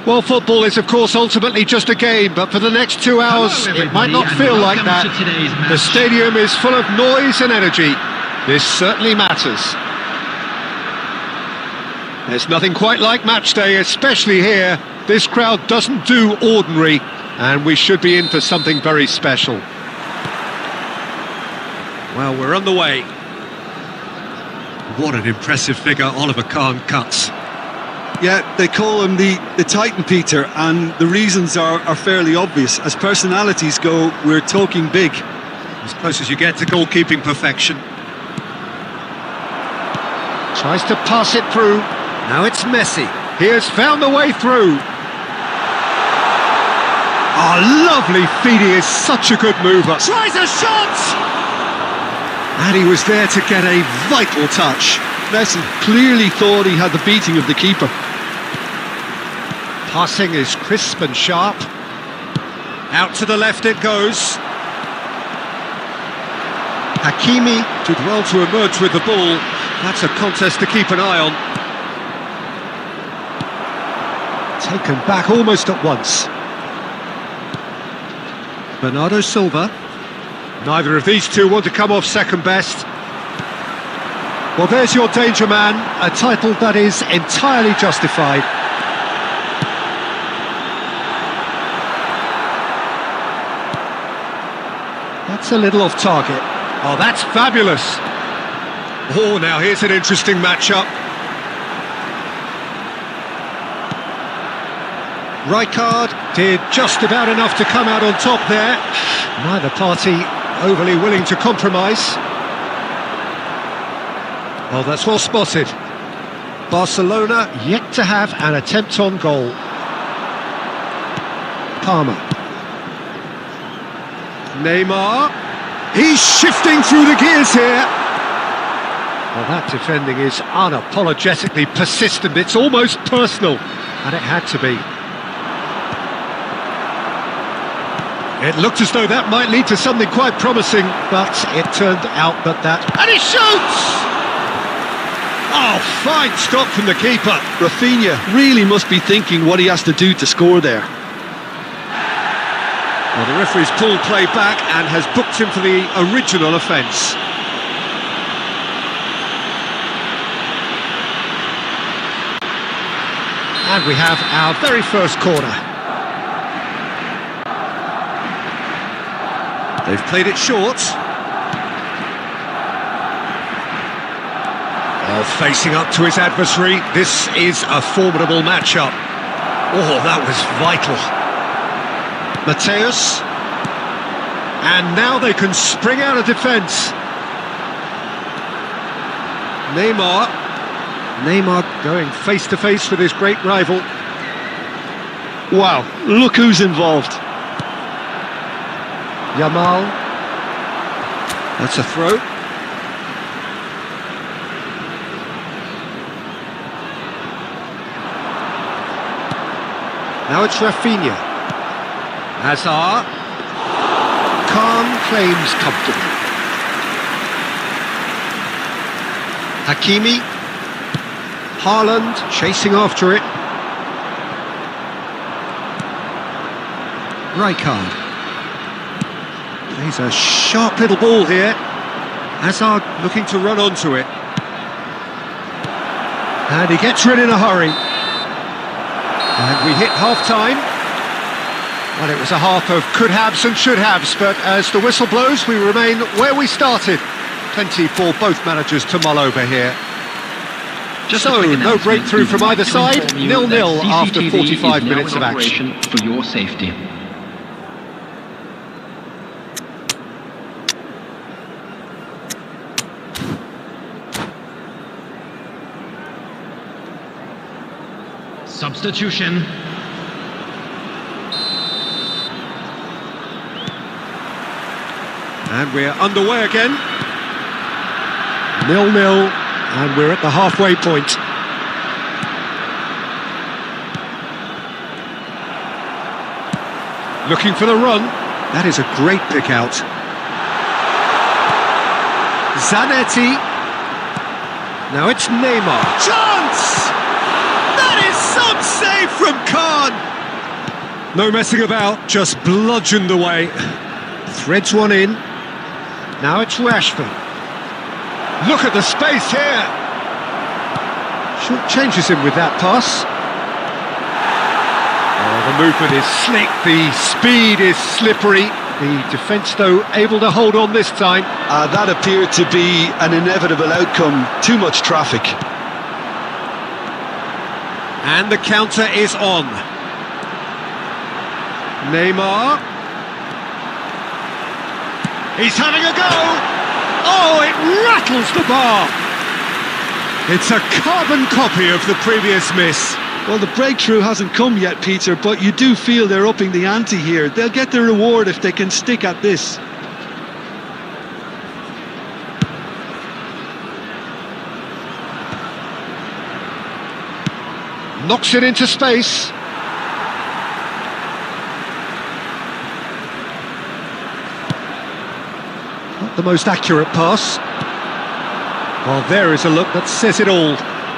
Well, football is, of course, ultimately just a game, but for the next 2 hours, it might not feel like that. The stadium is full of noise and energy. This certainly matters. There's nothing quite like match day, especially here. This crowd doesn't do ordinary, and we should be in for something very special. Well, we're on the way. What an impressive figure Oliver Kahn cuts. Yeah, they call him the Titan, Peter, and the reasons are fairly obvious. As personalities go, we're talking big. As close as you get to goalkeeping perfection. Tries to pass it through. Now it's Messi. He has found the way through. Oh, lovely feed. He is such a good mover. Tries a shot! And he was there to get a vital touch. Messi clearly thought he had the beating of the keeper. Passing is crisp and sharp. Out to the left it goes. Hakimi did well to emerge with the ball. That's a contest to keep an eye on. Taken back almost at once. Bernardo Silva. Neither of these two want to come off second best. Well, there's your danger man, a title that is entirely justified. That's a little off target. Oh, that's fabulous. Oh, now here's an interesting matchup. Rijkaard did just about enough to come out on top there. Neither party overly willing to compromise. Oh, that's well spotted. Barcelona yet to have an attempt on goal. Palmer. Neymar. He's shifting through the gears here. Well, that defending is unapologetically persistent. It's almost personal, and it had to be. It looked as though that might lead to something quite promising, but it turned out that... And he shoots! Oh, fine stop from the keeper. Rafinha really must be thinking what he has to do to score there. Well, the referee's pulled play back and has booked him for the original offence. And we have our very first corner. They've played it short. Oh, facing up to his adversary. This is a formidable matchup. Oh, that was vital. Mateus. And now they can spring out of defence. Neymar going face-to-face with his great rival. Wow, look who's involved. Yamal. That's a throw. Now it's Rafinha. Hazard. Kahn claims comfortably. Hakimi. Haaland chasing after it. Rijkaard. He's a sharp little ball here. Hazard looking to run onto it. And he gets rid in a hurry. And we hit half-time. Well, it was a half of could-haves and should-haves, but as the whistle blows, we remain where we started. Plenty for both managers to mull over here. So, no breakthrough from either side. 0-0 after 45 minutes of action. For your safety. Substitution. And we're underway again. 0-0, and we're at the halfway point. Looking for the run. That is a great pick out. Zanetti. Now it's Neymar. Chance! That is some save from Khan! No messing about, just bludgeoned away. Threads one in. Now it's Rashford. Look at the space here. Short changes him with that pass. Oh, the movement is slick, the speed is slippery. The defence, though, able to hold on this time. That appeared to be an inevitable outcome. Too much traffic. And the counter is on. Neymar. He's having a go. Oh, it rattles the bar. It's a carbon copy of the previous miss. Well, the breakthrough hasn't come yet, Peter, but you do feel they're upping the ante here. They'll get their reward if they can stick at this. Knocks it into space. Not the most accurate pass. Well, there is a look that says it all.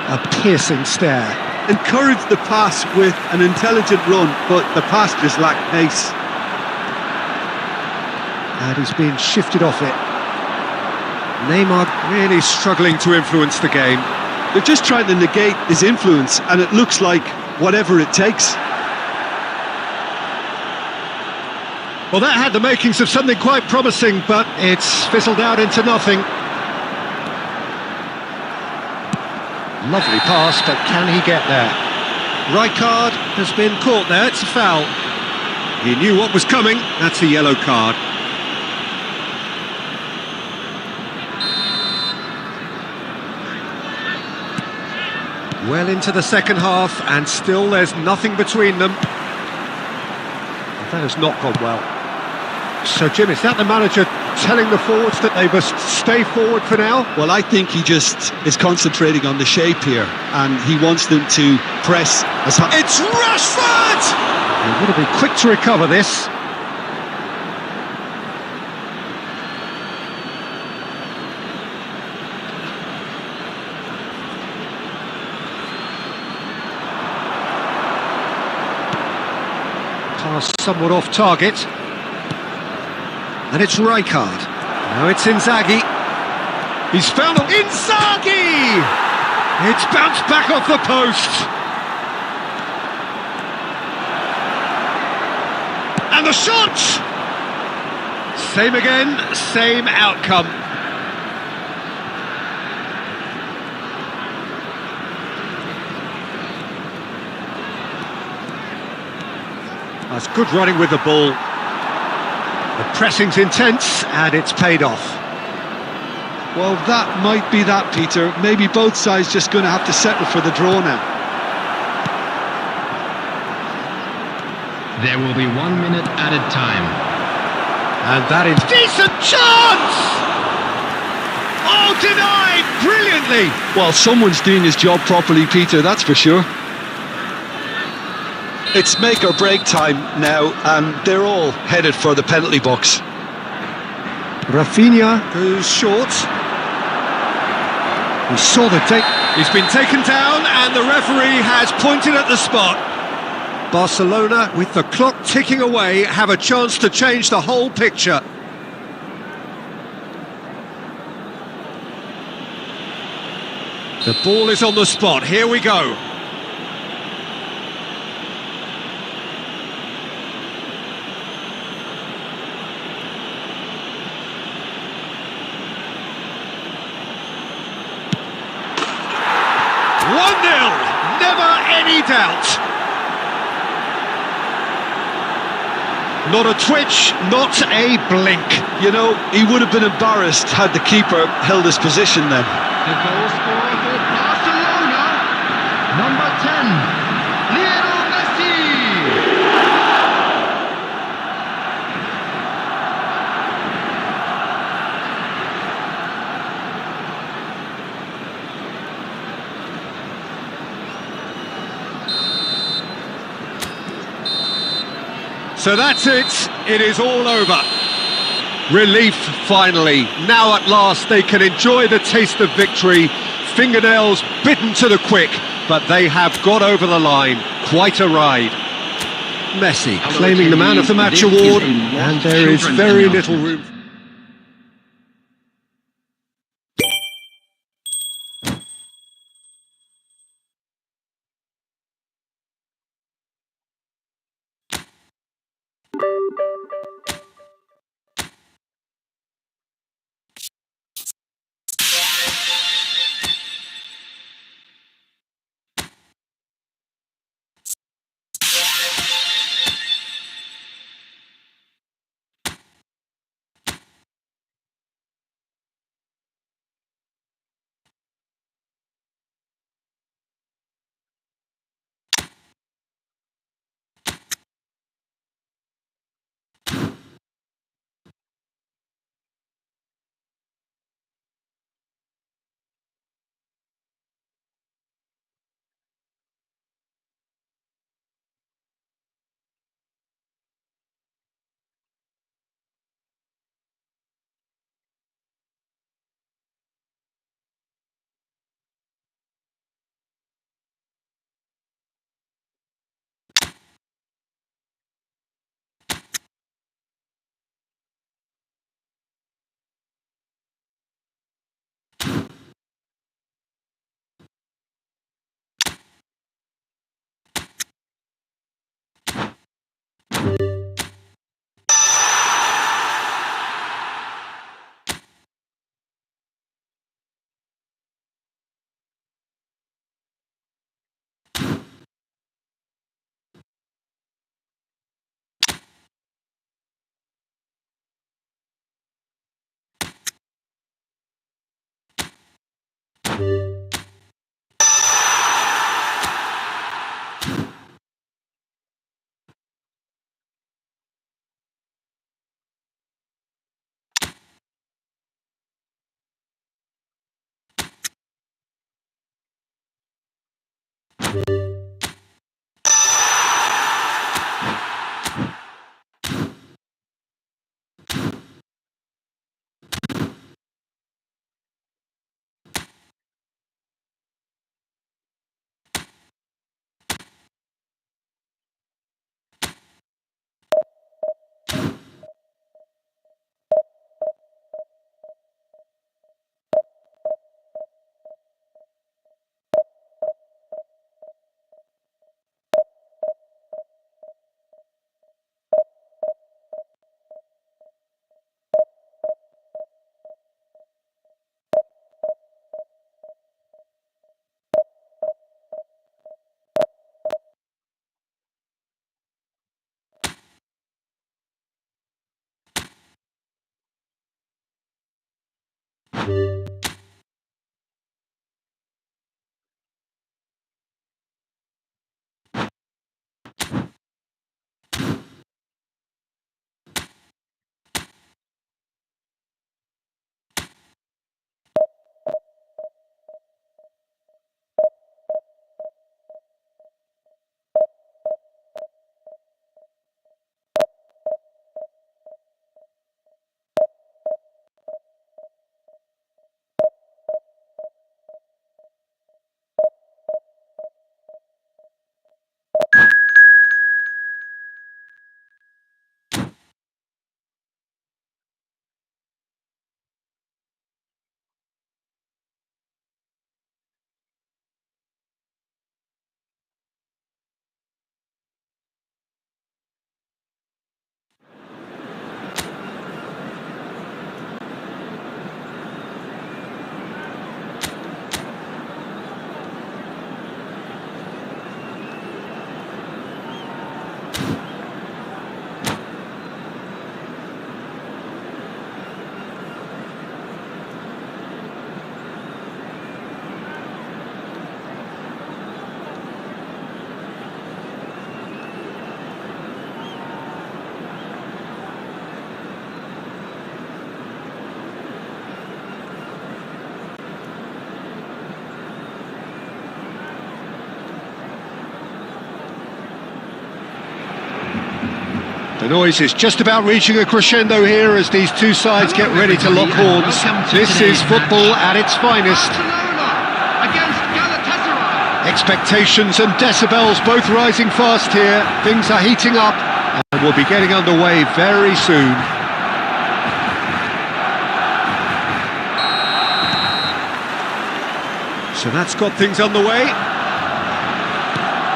A piercing stare. Encouraged the pass with an intelligent run, but the pass just lacked pace. And he's being shifted off it. Neymar really struggling to influence the game. They're just trying to negate his influence, and it looks like whatever it takes. Well, that had the makings of something quite promising, but it's fizzled out into nothing. Lovely pass, but can he get there? Rijkaard has been caught there, it's a foul. He knew what was coming, that's a yellow card. Well into the second half, and still there's nothing between them. That has not gone well. So, Jim, is that the manager telling the forwards that they must stay forward for now? Well, I think he just is concentrating on the shape here, and he wants them to press as hard. It's Rashford! He would have been quick to recover this. Pass somewhat off target. And it's Rijkaard. Now it's Inzaghi. He's found Inzaghi! It's bounced back off the post. And the shot! Same again, same outcome. That's good running with the ball. The pressing's intense, and it's paid off. Well, that might be that, Peter. Maybe both sides just going to have to settle for the draw now. There will be 1 minute added time. And that is decent chance! Oh, denied brilliantly! Well, someone's doing his job properly, Peter, that's for sure. It's make or break time now, and they're all headed for the penalty box. Rafinha goes short. He saw the take. He's been taken down, and the referee has pointed at the spot. Barcelona, with the clock ticking away, have a chance to change the whole picture. The ball is on the spot. Here we go. Any doubt. Not a twitch, not a blink. You know, he would have been embarrassed had the keeper held his position then. The goal scorer for Barcelona, number 10, Lionel Messi. So that's it is all over. Relief finally. Now at last they can enjoy the taste of victory. Fingernails bitten to the quick. but they have got over the line. Quite a ride. Messi claiming the Man of the Match award, and there is very little room. The noise is just about reaching a crescendo here as these two sides get ready to lock horns. This is football at its finest. Expectations and decibels both rising fast here. Things are heating up and we'll be getting underway very soon. So that's got things underway.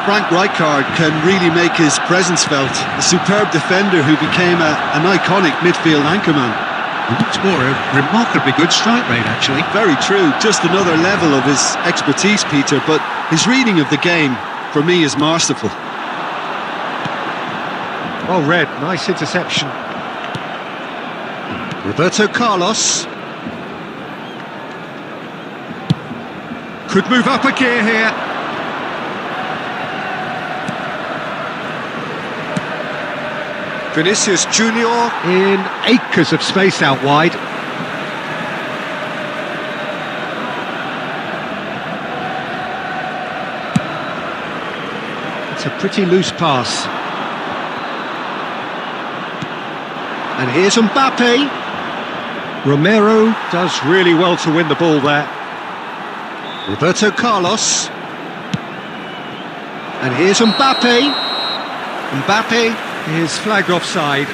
Frank Rijkaard can really make his presence felt. A superb defender who became an iconic midfield anchorman. It's more a remarkably good strike rate, actually. Very true. Just another level of his expertise, Peter, but his reading of the game, for me, is masterful. Well read, nice interception. Roberto Carlos. Could move up a gear here. Vinicius Junior in acres of space out wide. It's a pretty loose pass. And here's Mbappe. Romero does really well to win the ball there. Roberto Carlos. And here's Mbappe. Mbappe is flagged offside.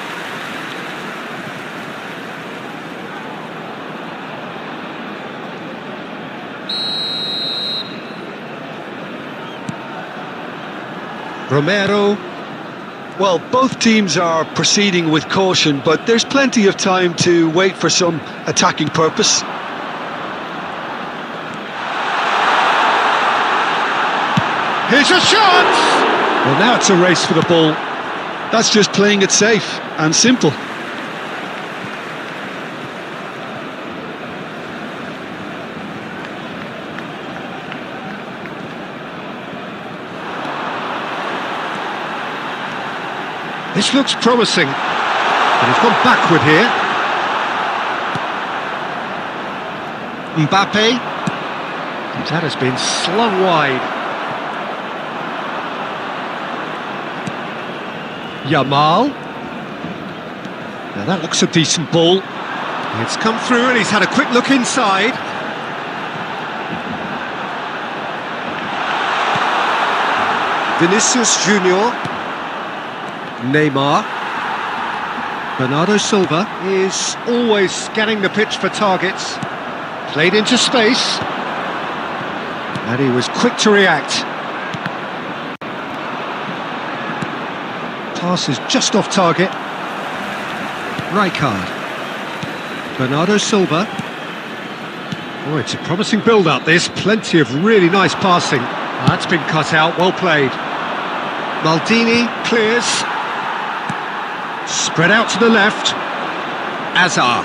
Romero. Well, both teams are proceeding with caution, but there's plenty of time to wait for some attacking purpose. Here's a shot! Well, now it's a race for the ball. That's just playing it safe and simple. This looks promising, but he's gone backward here. Mbappe. That has been slung wide. Yamal. Now that looks a decent ball. It's come through and he's had a quick look inside. Vinicius Junior. Neymar. Bernardo Silva is always scanning the pitch for targets. Played into space. And he was quick to react. Pass is just off target. Rijkaard. Bernardo Silva. Oh, it's a promising build-up, this. Plenty of really nice passing. That's been cut out, well played. Maldini clears. Spread out to the left. Azar.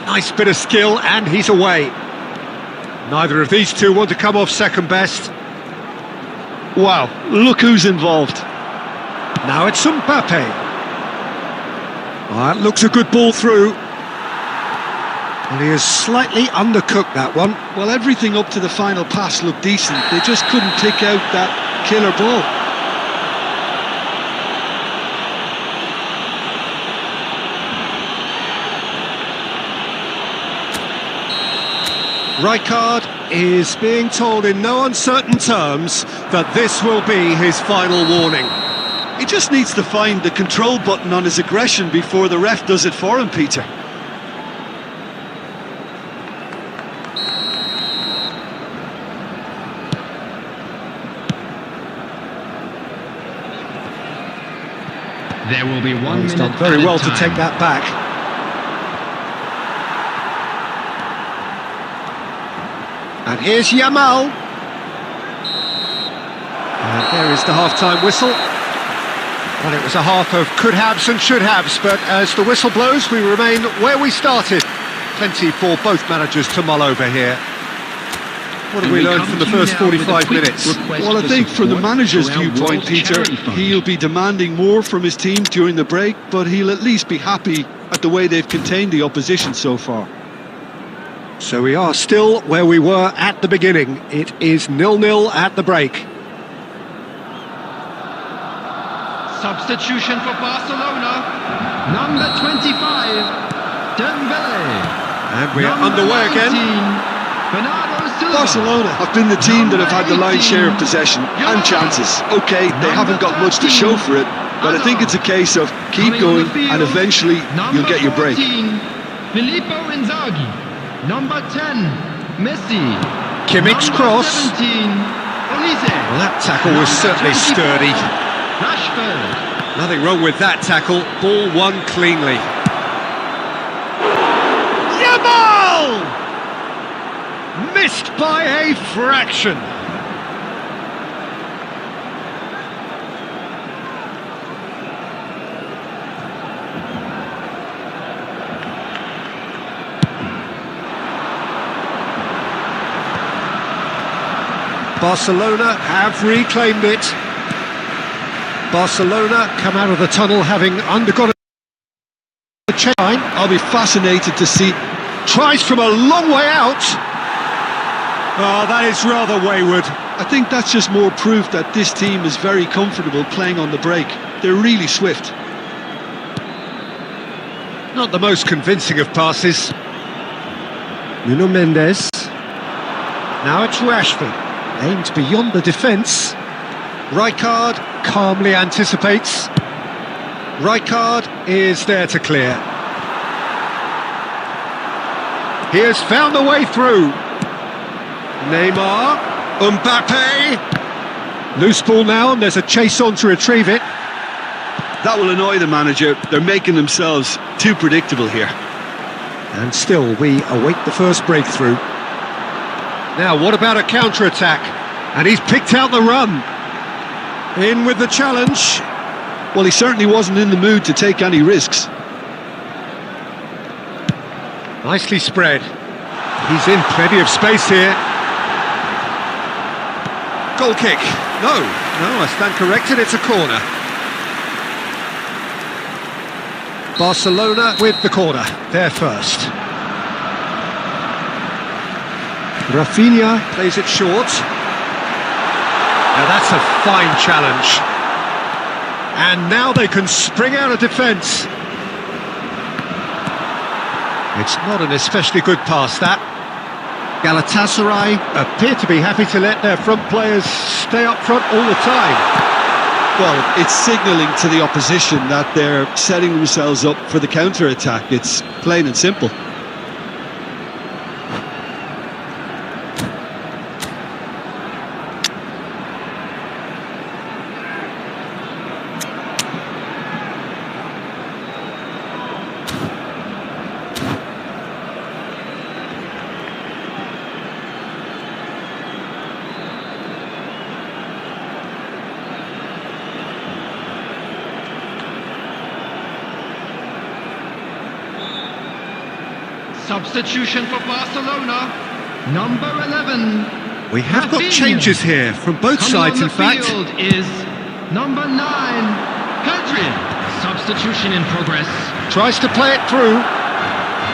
Nice bit of skill, and he's away. Neither of these two want to come off second best. Wow, look who's involved. Now it's Mbappe. That looks a good ball through. And he has slightly undercooked that one. Well, everything up to the final pass looked decent. They just couldn't pick out that killer ball. Rijkaard is being told in no uncertain terms that this will be his final warning. He just needs to find the control button on his aggression before the ref does it for him, Peter. There will be 1 minute. He's done very well to take that back. And here's Yamal. And there is the half-time whistle. Well, it was a half of could-haves and should-haves, but as the whistle blows, we remain where we started. Plenty for both managers to mull over here. What have we learned from the first 45 minutes? Well, I think from the manager's viewpoint, Peter, he'll be demanding more from his team during the break, but he'll at least be happy at the way they've contained the opposition so far. So we are still where we were at the beginning. It is 0-0 at the break. Substitution for Barcelona. Number 25, Dembele. And we are underway again. Bernardo Silva. Barcelona have been the team that have had the lion's share of possession and chances. Okay, they haven't got much to show for it, but I think it's a case of keep going and eventually you'll get your break. 14, Filippo Inzaghi. Number 10, Messi. Kimmich's Number cross. 17, Olise. Well, that tackle was certainly sturdy. Rashford. Nothing wrong with that tackle. Ball won cleanly. Yamal! Missed by a fraction. Barcelona have reclaimed it. Barcelona come out of the tunnel having undergone a change. I'll be fascinated to see. Tries from a long way out. Oh, that is rather wayward. I think that's just more proof that this team is very comfortable playing on the break. They're really swift. Not the most convincing of passes. Nuno Mendes. Now it's Rashford. Aimed beyond the defence. Rijkaard calmly anticipates. Rijkaard is there to clear. He has found the way through. Neymar. Mbappe. Loose ball now, and there's a chase on to retrieve it. That will annoy the manager. They're making themselves too predictable here. And still, we await the first breakthrough. Now, what about a counter-attack? And he's picked out the run. In with the challenge. Well, he certainly wasn't in the mood to take any risks. Nicely spread. He's in plenty of space here. Goal kick. No, I stand corrected, it's a corner. Barcelona with the corner, they're first. Rafinha plays it short. Now that's a fine challenge. And now they can spring out of defence. It's not an especially good pass, that. Galatasaray appear to be happy to let their front players stay up front all the time. Well, it's signalling to the opposition that they're setting themselves up for the counter-attack. It's plain and simple. Substitution for Barcelona. Number 11. We have got Rafinha. changes here from both Coming sides, on in the fact. field is number 9, Pedri. Substitution in progress. Tries to play it through.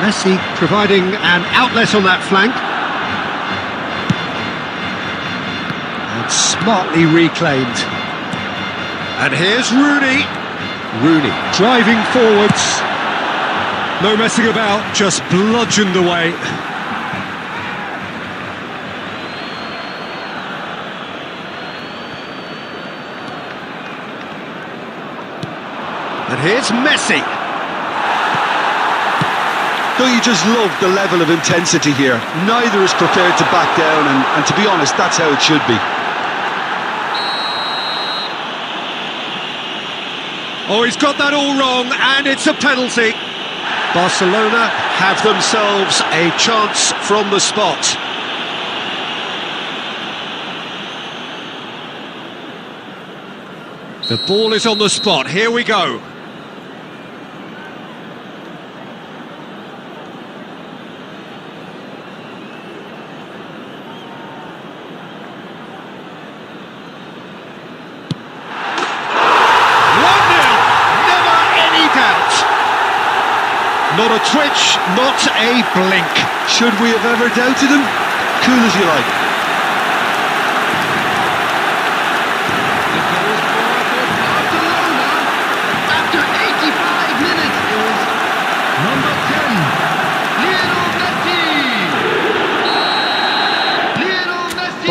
Messi providing an outlet on that flank. And smartly reclaimed. And here's Rooney. Rooney driving forwards. No messing about, just bludgeoned away. And here's Messi. Don't you just love the level of intensity here? Neither is prepared to back down, and to be honest, that's how it should be. Oh, he's got that all wrong, and it's a penalty. Barcelona have themselves a chance from the spot. The ball is on the spot, here we go. Not a twitch, not a blink. Should we have ever doubted him? Cool as you like. The goal scorer for Barcelona after 85 minutes is number 10, Lionel Messi.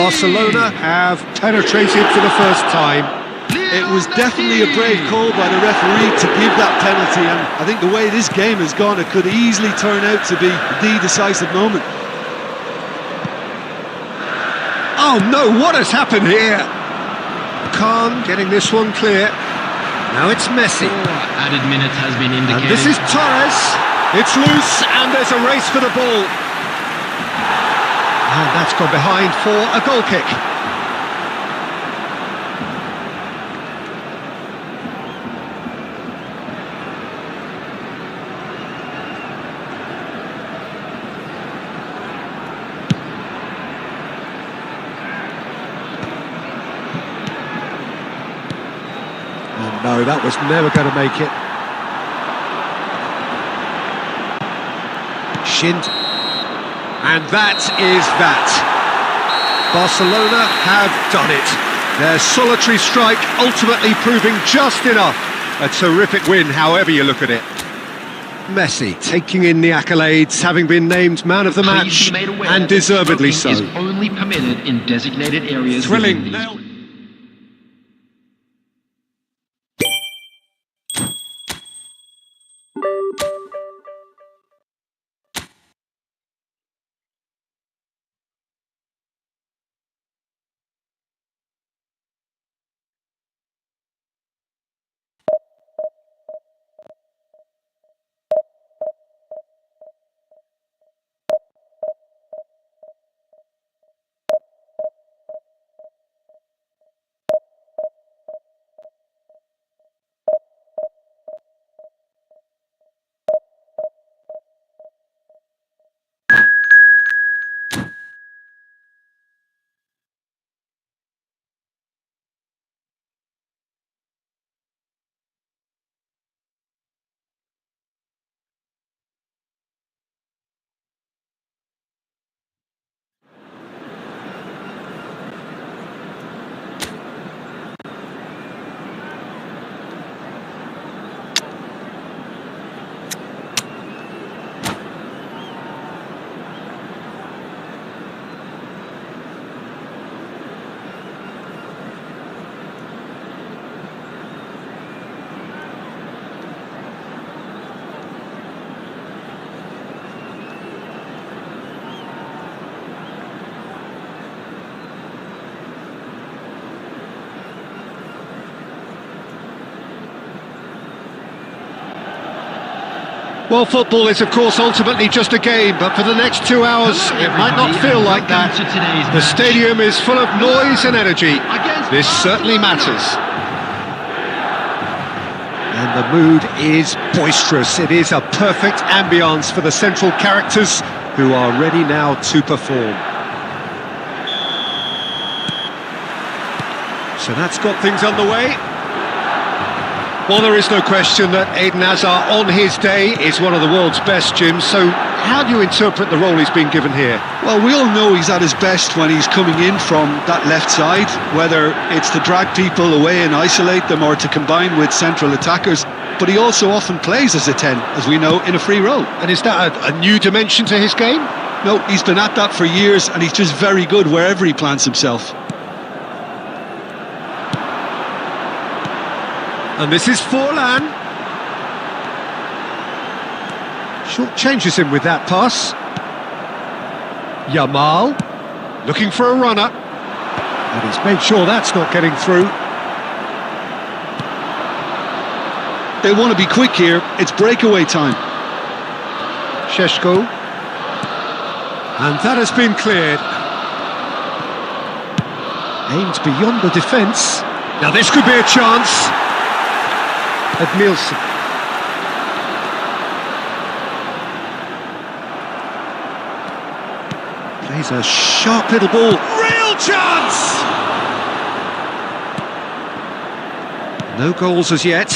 Barcelona have penetrated for the first time. It was definitely a brave call by the referee to give that penalty, and I think the way this game has gone, it could easily turn out to be the decisive moment. Oh no, what has happened here? Khan getting this one clear. Now it's Messi. Added minutes has been indicated. And this is Torres. It's loose, and there's a race for the ball. And that's gone behind for a goal kick. Oh no, that was never going to make it. Shind. And that is that. Barcelona have done it. Their solitary strike ultimately proving just enough. A terrific win, however you look at it. Messi taking in the accolades, having been named man of the match, and deservedly so. Is only permitted in designated areas. Thrilling. Well, football is, of course, ultimately just a game, but for the next 2 hours, it might not feel like that. The stadium is full of noise and energy. This certainly matters. And the mood is boisterous. It is a perfect ambience for the central characters who are ready now to perform. So that's got things underway. Well, there is no question that Eden Hazard on his day is one of the world's best, Jim. So how do you interpret the role he's been given here? Well, we all know he's at his best when he's coming in from that left side, whether it's to drag people away and isolate them or to combine with central attackers. But he also often plays as a 10, as we know, in a free role. And is that a new dimension to his game? No, he's been at that for years, and he's just very good wherever he plants himself. And this is Forlan. Short changes him with that pass. Yamal, looking for a runner. And he's made sure that's not getting through. They want to be quick here. It's breakaway time. Šeško. And that has been cleared. Aimed beyond the defence. Now this could be a chance. Edmilson. Plays a sharp little ball. Real chance! No goals as yet.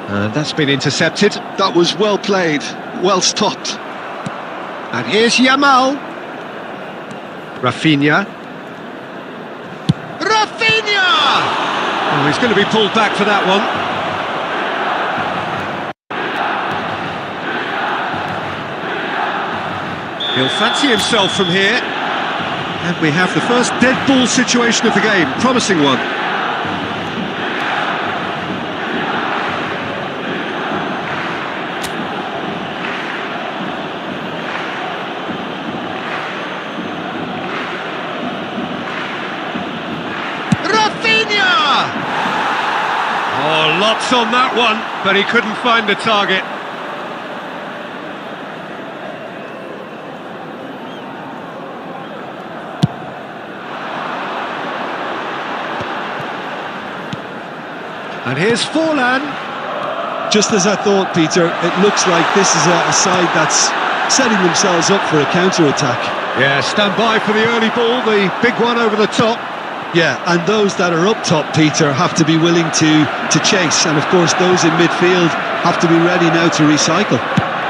And that's been intercepted. That was well played, well stopped. And here's Yamal. Rafinha. Rafinha! Oh, he's going to be pulled back for that one. He'll fancy himself from here. And we have the first dead ball situation of the game, promising one. Oh, lots on that one, but he couldn't find the target. And here's Forlan. Just as I thought, Peter, it looks like this is a side that's setting themselves up for a counter-attack. Yeah, stand by for the early ball, the big one over the top. Yeah, and those that are up top, Peter, have to be willing to chase. And of course, those in midfield have to be ready now to recycle.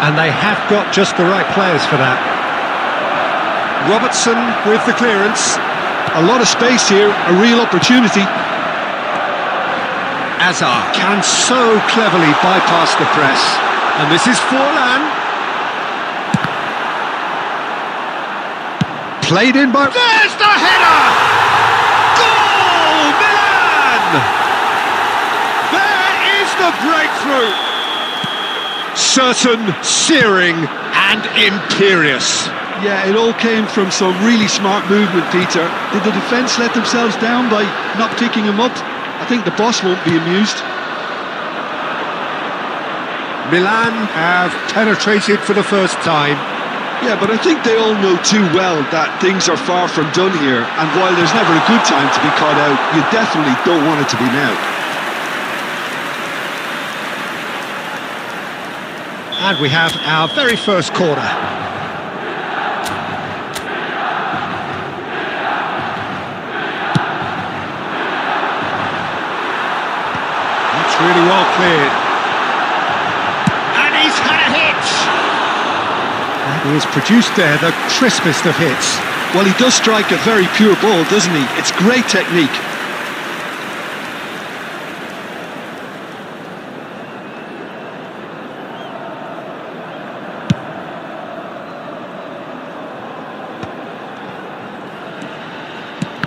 And they have got just the right players for that. Robertson with the clearance. A lot of space here, a real opportunity. Azar can so cleverly bypass the press. And this is Forlan. Played in by... There's the header! There is the breakthrough! Certain, searing and imperious. Yeah, it all came from some really smart movement, Peter. Did the defence let themselves down by not picking him up? I think the boss won't be amused. Milan have penetrated for the first time. Yeah, but I think they all know too well that things are far from done here, and while there's never a good time to be caught out, you definitely don't want it to be now. And we have our very first corner. That's really well cleared. And he's had a hit! He has produced there the crispest of hits. Well, he does strike a very pure ball, doesn't he? It's great technique.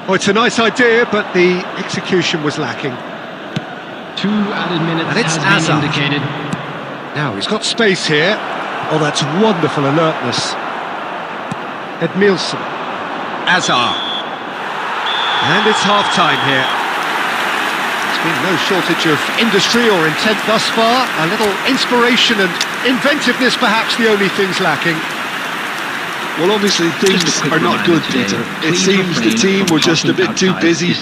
Oh, it's a nice idea, but the execution was lacking. 2 added minutes And it's has been Azar. indicated. Now he's got space here. Oh, that's wonderful alertness. Edmilson. Azar. And it's half-time here. There's been no shortage of industry or intent thus far. A little inspiration and inventiveness, perhaps the only things lacking. Well, obviously things are not good, Peter. It seems the team were just a bit too busy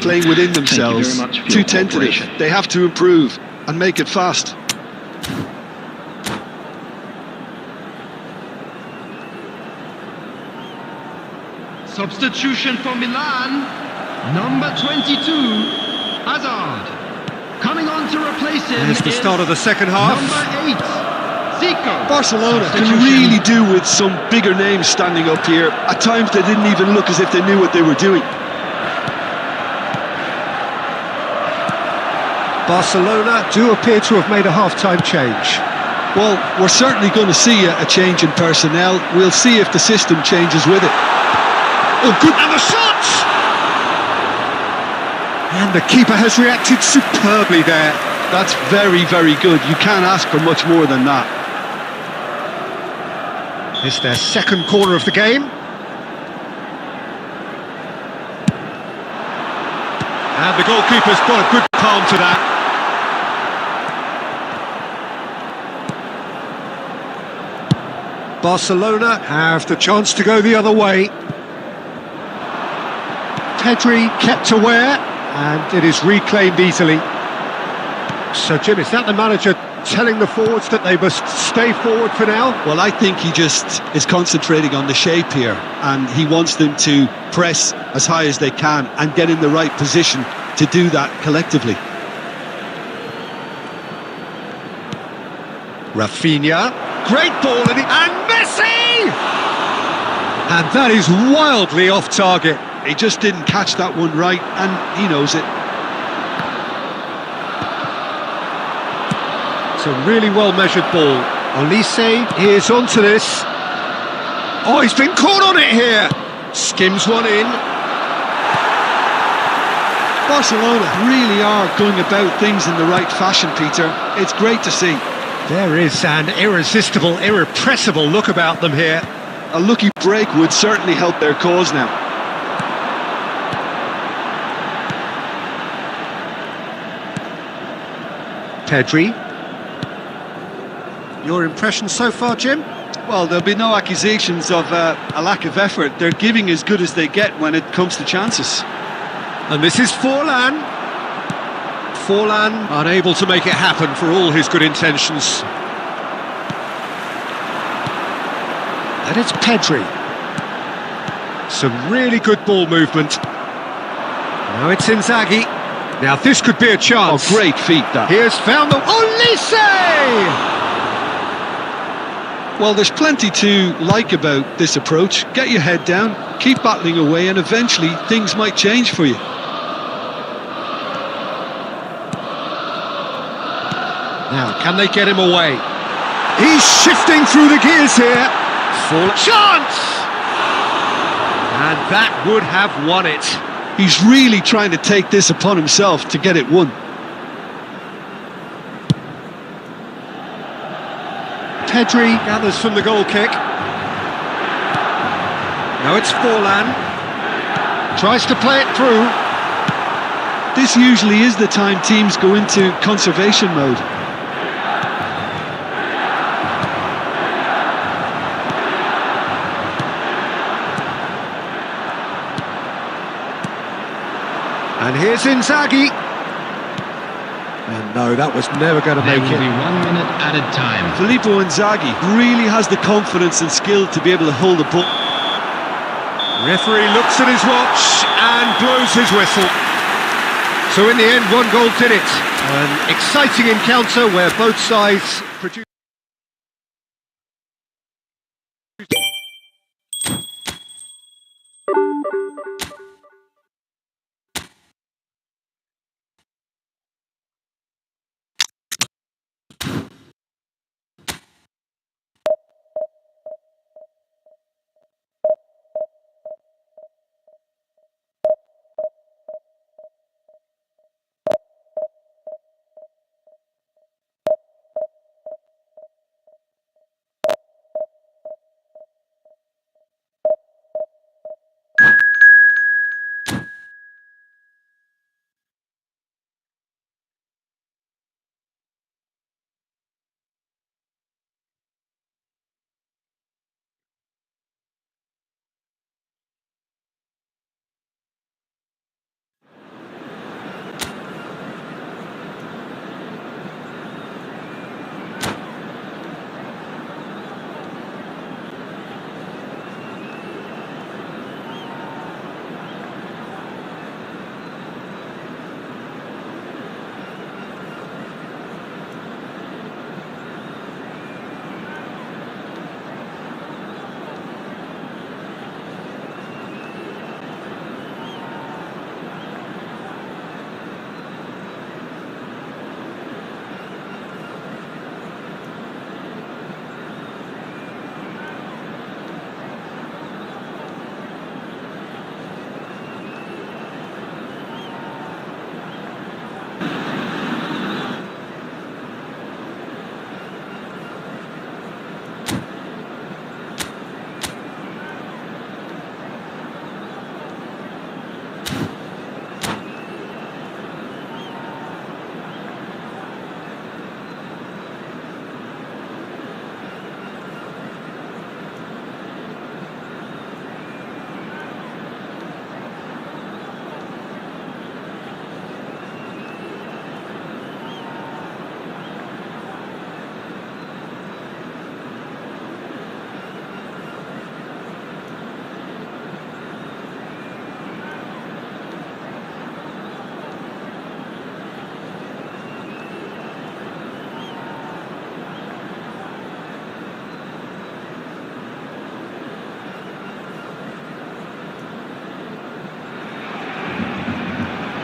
playing within themselves, too tentative. They have to improve and make it fast. Substitution for Milan, number 22, Hazard. Coming on to replace him. There's the start of the second half. Number 8, Zico. Barcelona can really do with some bigger names standing up here. At times they didn't even look as if they knew what they were doing. Barcelona do appear to have made a half-time change. Well, we're certainly going to see a change in personnel. We'll see if the system changes with it. Oh, good, and the shot! And the keeper has reacted superbly there. That's very, very good. You can't ask for much more than that. It's their second corner of the game. And the goalkeeper's got a good palm to that. Barcelona have the chance to go the other way. Pedri kept aware, and it is reclaimed easily. So, Jim, is that the manager telling the forwards that they must stay forward for now? Well, I think he just is concentrating on the shape here, and he wants them to press as high as they can and get in the right position to do that collectively. Rafinha, great ball, and Messi! And that is wildly off target. He just didn't catch that one right, and he knows it. It's a really well-measured ball. Olise is onto this. Oh, he's been caught on it here. Skims one in. Barcelona really are going about things in the right fashion, Peter. It's great to see. There is an irresistible, irrepressible look about them here. A lucky break would certainly help their cause now. Pedri. Your impression so far, Jim? Well, there'll be no accusations of a lack of effort. They're giving as good as they get when it comes to chances. And this is Forlan. Forlan unable to make it happen for all his good intentions. And it's Pedri. Some really good ball movement. Now it's Inzaghi. Now this could be a chance. Oh, great feat that. Here's found the Olise! Well, there's plenty to like about this approach. Get your head down, keep battling away, and eventually things might change for you. Now, can they get him away? He's shifting through the gears here. Full chance! And that would have won it. He's really trying to take this upon himself to get it won. Pedri gathers from the goal kick. Now it's Forlan. Tries to play it through. This usually is the time teams go into conservation mode. And here's Inzaghi. And no, that was never going to There make will it. be 1 minute added time. Filippo Inzaghi really has the confidence and skill to be able to hold the ball. Referee looks at his watch and blows his whistle. So in the end, 1 goal did it. An exciting encounter where both sides produced.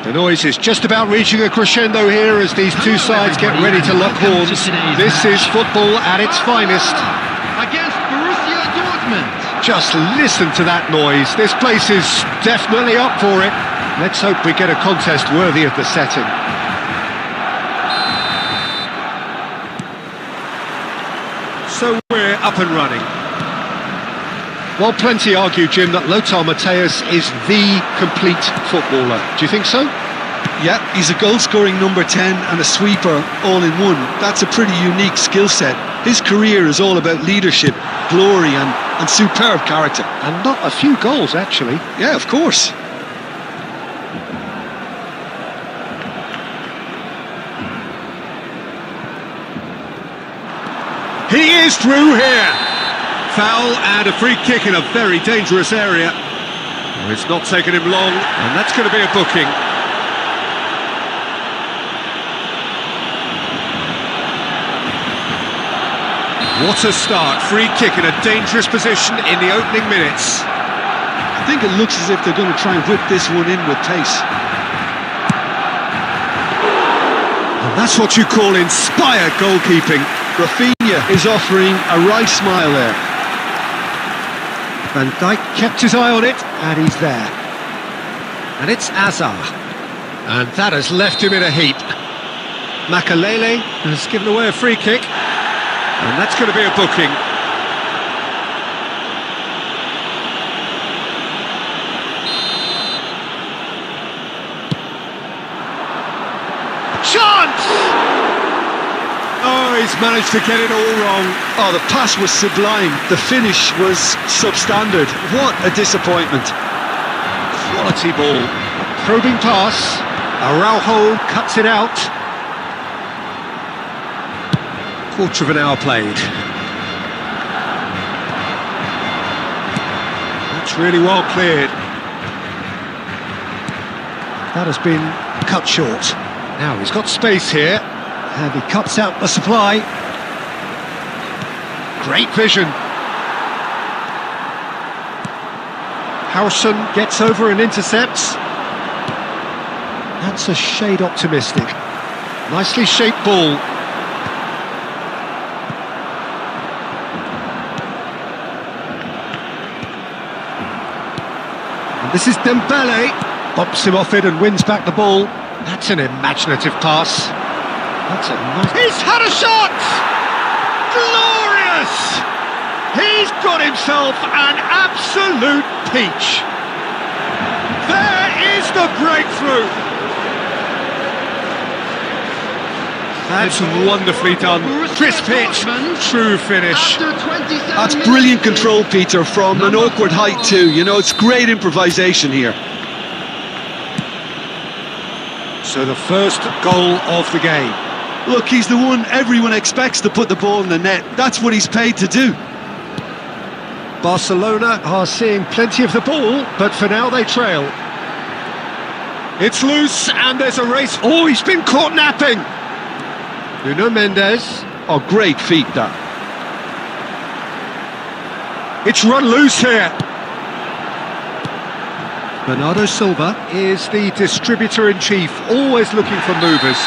The noise is just about reaching a crescendo here as these two sides get ready to lock horns. This is football at its finest. Against Borussia Dortmund. Just listen to that noise. This place is definitely up for it. Let's hope we get a contest worthy of the setting. So we're up and running. Well, plenty argue, Jim, that Lothar Matthäus is the complete footballer. Do you think so? Yeah, he's a goal-scoring number 10 and a sweeper all in one. That's a pretty unique skill set. His career is all about leadership, glory and superb character. And not a few goals, actually. Yeah, of course. He is through here. Foul and a free kick in a very dangerous area. Well, it's not taken him long, and that's going to be a booking. What a start. Free kick in a dangerous position in the opening minutes. I think it looks as if they're going to try and whip this one in with pace. And that's what you call inspired goalkeeping. Rafinha is offering a right smile there. Van Dijk kept his eye on it, and he's there. And it's Azar. And that has left him in a heap. Makalele has given away a free kick. And that's going to be a booking. Chance! Oh, he's managed to get it all wrong. Oh, the pass was sublime. The finish was substandard. What a disappointment. Quality ball. Probing pass. Araujo cuts it out. Quarter of an hour played. That's really well cleared. That has been cut short. Now he's got space here, and he cuts out the supply. Great vision. Harrison gets over and intercepts. That's a shade optimistic. Nicely shaped ball. This is Dembele, bumps him off it and wins back the ball. That's an imaginative pass. That's a nice... He's had a shot! Glorious! He's got himself an absolute peach. There is the breakthrough. That's wonderfully done. Crisp hit, true finish. That's brilliant control, Peter, from an awkward height too. You know, it's great improvisation here. So the first goal of the game. Look, he's the one everyone expects to put the ball in the net. That's what he's paid to do. Barcelona are seeing plenty of the ball, but for now they trail. It's loose and there's a race. Oh, he's been caught napping. Nuno Mendes. Oh, great feat that. It's run loose here. Bernardo Silva is the distributor-in-chief, always looking for movers.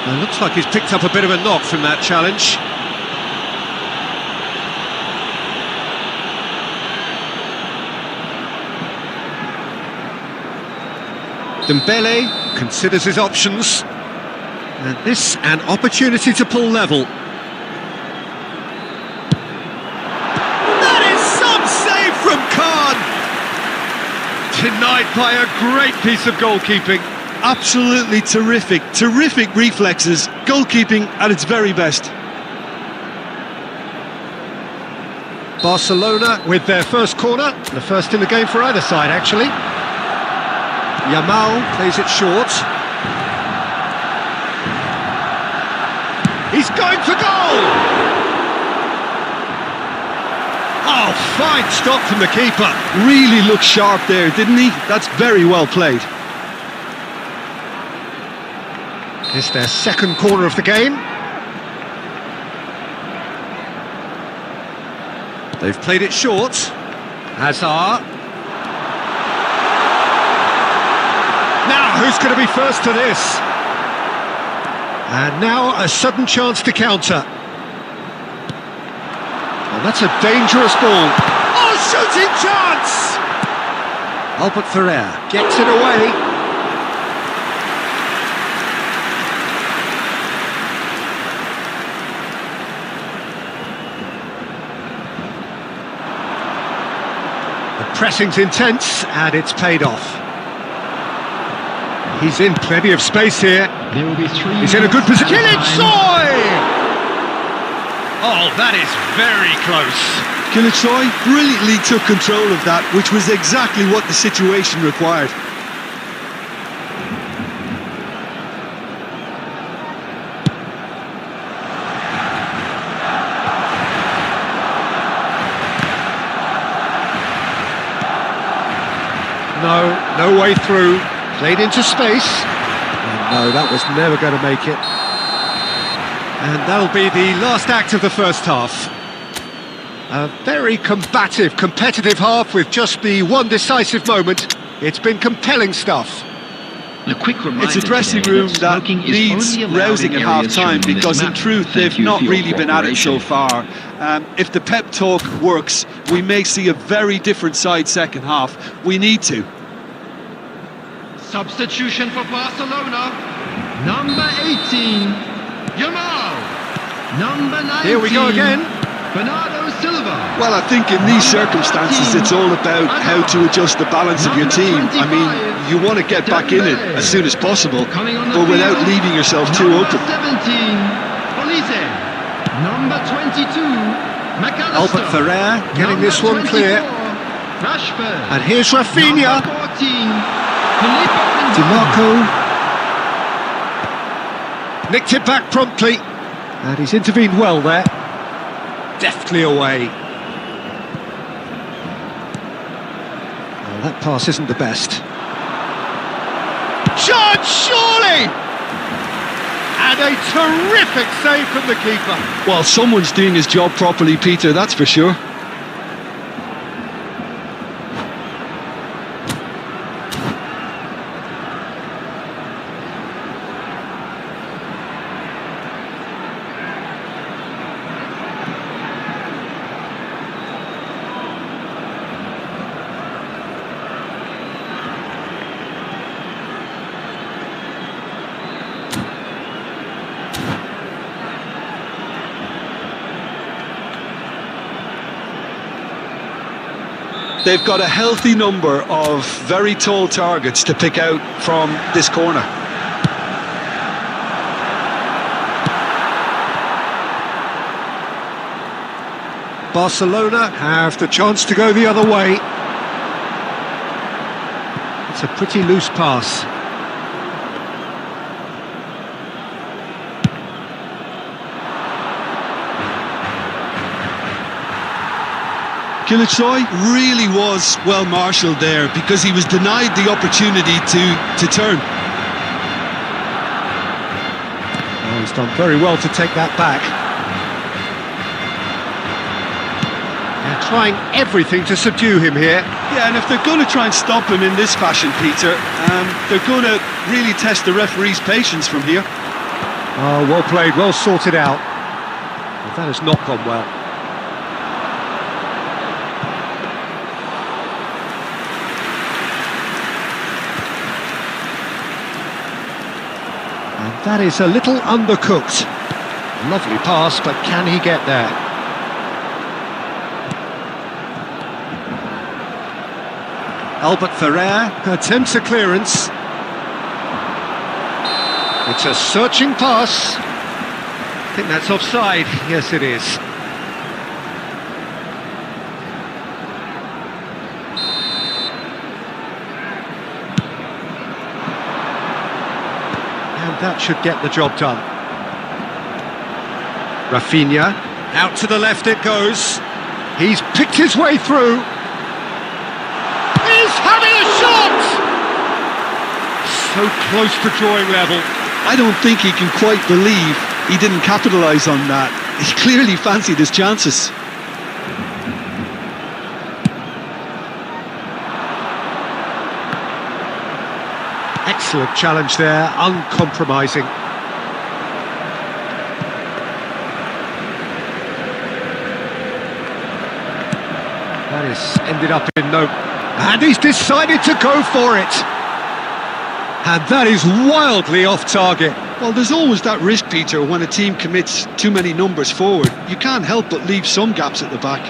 It looks like he's picked up a bit of a knock from that challenge. Dembele considers his options. And this an opportunity to pull level. That is some save from Khan! Denied by a great piece of goalkeeping. Absolutely terrific, terrific reflexes. Goalkeeping at its very best. Barcelona with their first corner. The first in the game for either side, actually. Yamal plays it short. He's going for goal! Oh, fine stop from the keeper. Really looked sharp there, didn't he? That's very well played. It's their second corner of the game. They've played it short. Hazard. Now, who's going to be first to this? And now a sudden chance to counter. And that's a dangerous ball. Oh, shooting chance! Albert Ferrer gets it away. The pressing's intense and it's paid off. He's in plenty of space here. There will be 3 He's in a good position. minutes added time. Oh, that is very close. Kilitsoi brilliantly took control of that, which was exactly what the situation required. No way through. Played into space. And no, that was never going to make it. And that'll be the last act of the first half. A very combative, competitive half with just the one decisive moment. It's been compelling stuff. A quick reminder, It's a dressing room that needs rousing at half-time because in truth they've not really been at it so far. If the pep talk works, we may see a very different side second half. We need to. Substitution for Barcelona. Number 18, Jamal. Number 19, Here we go again. Bernardo Silva. Well, I think in these circumstances it's all about how to adjust the balance of your team. I mean, you want to get back in it as soon as possible, but without leaving yourself too open. Number 17, Olise. Number 22, McAllister. Albert Ferrer getting this one clear. Rashford. And here's Rafinha. Number 14, Filippo DiMarco nicked it back promptly, and he's intervened well there. Deftly away. Well, that pass isn't the best. Shot, surely! And a terrific save from the keeper. Well, someone's doing his job properly, Peter, that's for sure. They've got a healthy number of very tall targets to pick out from this corner. Barcelona have the chance to go the other way. It's a pretty loose pass. Kilitsoi really was well marshalled there because he was denied the opportunity to turn. Oh, he's done very well to take that back. They're trying everything to subdue him here. Yeah, and if they're going to try and stop him in this fashion, Peter, they're going to really test the referee's patience from here. Oh, well played, well sorted out. But that has not gone well. That is a little undercooked. Lovely pass, but can he get there? Albert Ferrer attempts a clearance. It's a searching pass. I think that's offside. Yes, it is. That should get the job done. Rafinha, out to the left it goes. He's picked his way through. He's having a shot! So close to drawing level. I don't think he can quite believe he didn't capitalise on that. He clearly fancied his chances. Excellent challenge there, uncompromising. This ended up in no... And he's decided to go for it! And that is wildly off target. Well, there's always that risk, Peter, when a team commits too many numbers forward. You can't help but leave some gaps at the back.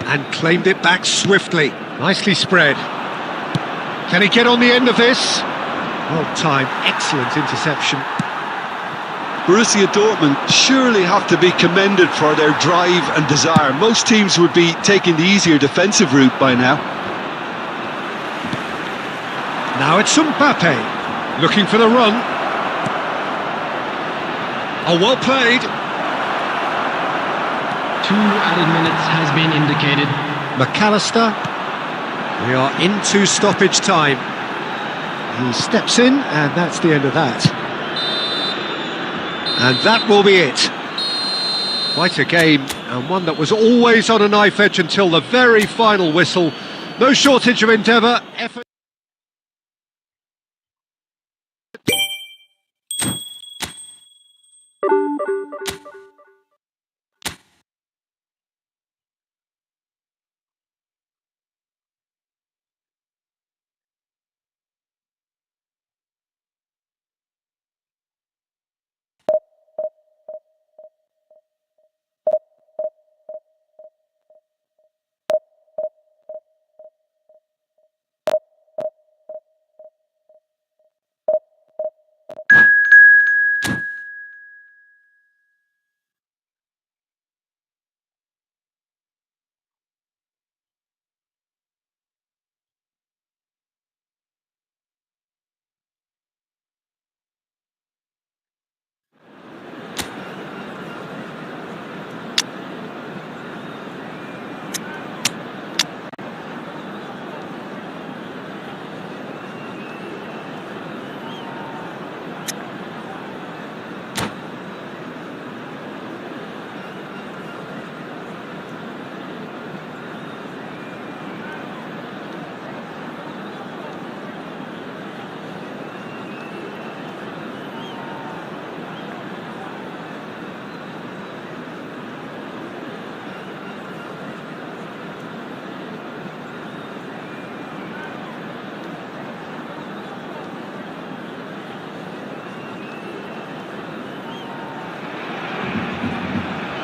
And claimed it back swiftly. Nicely spread. Can he get on the end of this? Well timed, excellent interception. Borussia Dortmund surely have to be commended for their drive and desire. Most teams would be taking the easier defensive route by now. Now it's Mbappe, looking for the run. Oh, well played. 2 added minutes has been indicated. McAllister. We are into stoppage time. He steps in, and that's the end of that. And that will be it. Quite a game, and one that was always on a knife edge until the very final whistle. No shortage of endeavour, effort.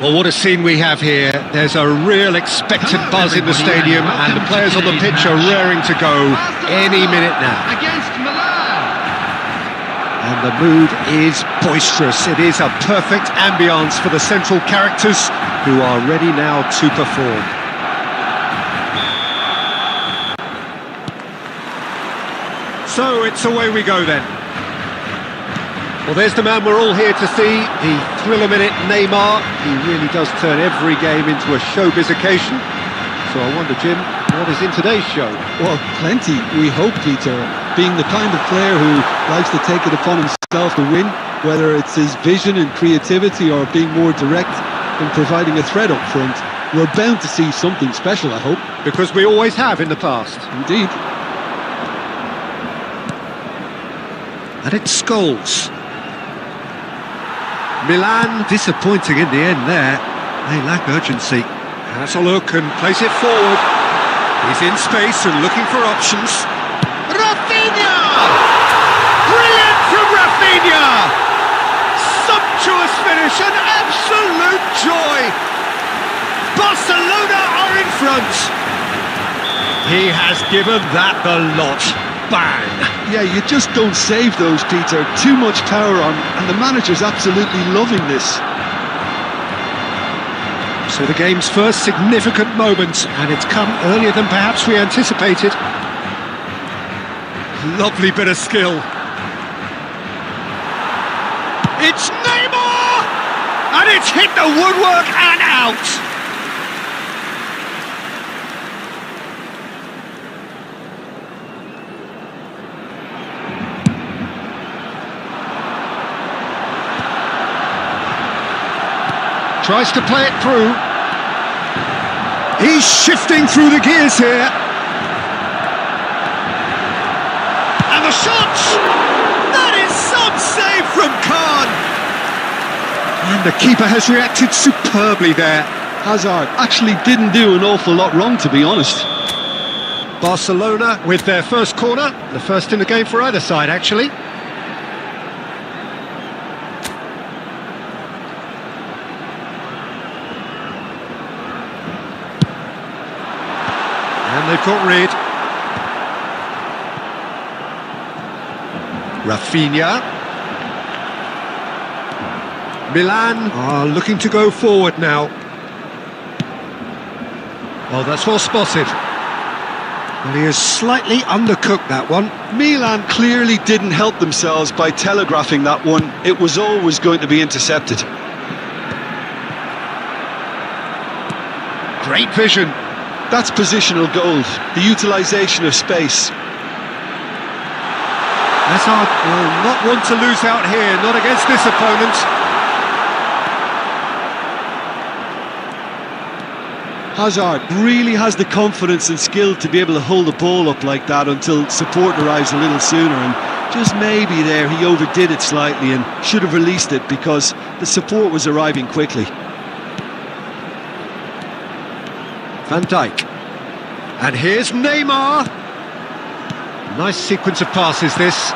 Well, what a scene we have here. There's a real expectant buzz in the stadium, and the players on the pitch are raring to go any minute now. Against Milan. And the mood is boisterous. It is a perfect ambience for the central characters who are ready now to perform. So it's away we go then. Well, there's the man we're all here to see, the thriller-minute Neymar. He really does turn every game into a showbiz occasion. So I wonder, Jim, what is in today's show? Well, plenty, we hope, Peter. Being the kind of player who likes to take it upon himself to win, whether it's his vision and creativity or being more direct in providing a threat up front, we're bound to see something special, I hope. Because we always have in the past. Indeed. And it's Scholes. Milan disappointing in the end there. They lack urgency. Has a look and plays it forward. He's in space and looking for options. Rafinha! Brilliant from Rafinha! Sumptuous finish, an absolute joy! Barcelona are in front. He has given that the lot. Bang! Yeah, you just don't save those, Peter. Too much power on, and the manager's absolutely loving this. So the game's first significant moment, and it's come earlier than perhaps we anticipated. Lovely bit of skill. It's Neymar! And it's hit the woodwork and out! Tries to play it through. He's shifting through the gears here. And the shot! That is some save from Khan. And the keeper has reacted superbly there. Hazard actually didn't do an awful lot wrong, to be honest. Barcelona with their first corner, the first in the game for either side, actually. And they've got rid. Rafinha. Milan are looking to go forward now. Well, that's well spotted. Well, he has slightly undercooked that one. Milan clearly didn't help themselves by telegraphing that one. It was always going to be intercepted. Great vision. That's positional gold, the utilisation of space. Hazard will not want to lose out here, not against this opponent. Hazard really has the confidence and skill to be able to hold the ball up like that until support arrives a little sooner, and just maybe there he overdid it slightly and should have released it because the support was arriving quickly. Van Dijk. And here's Neymar. Nice sequence of passes this.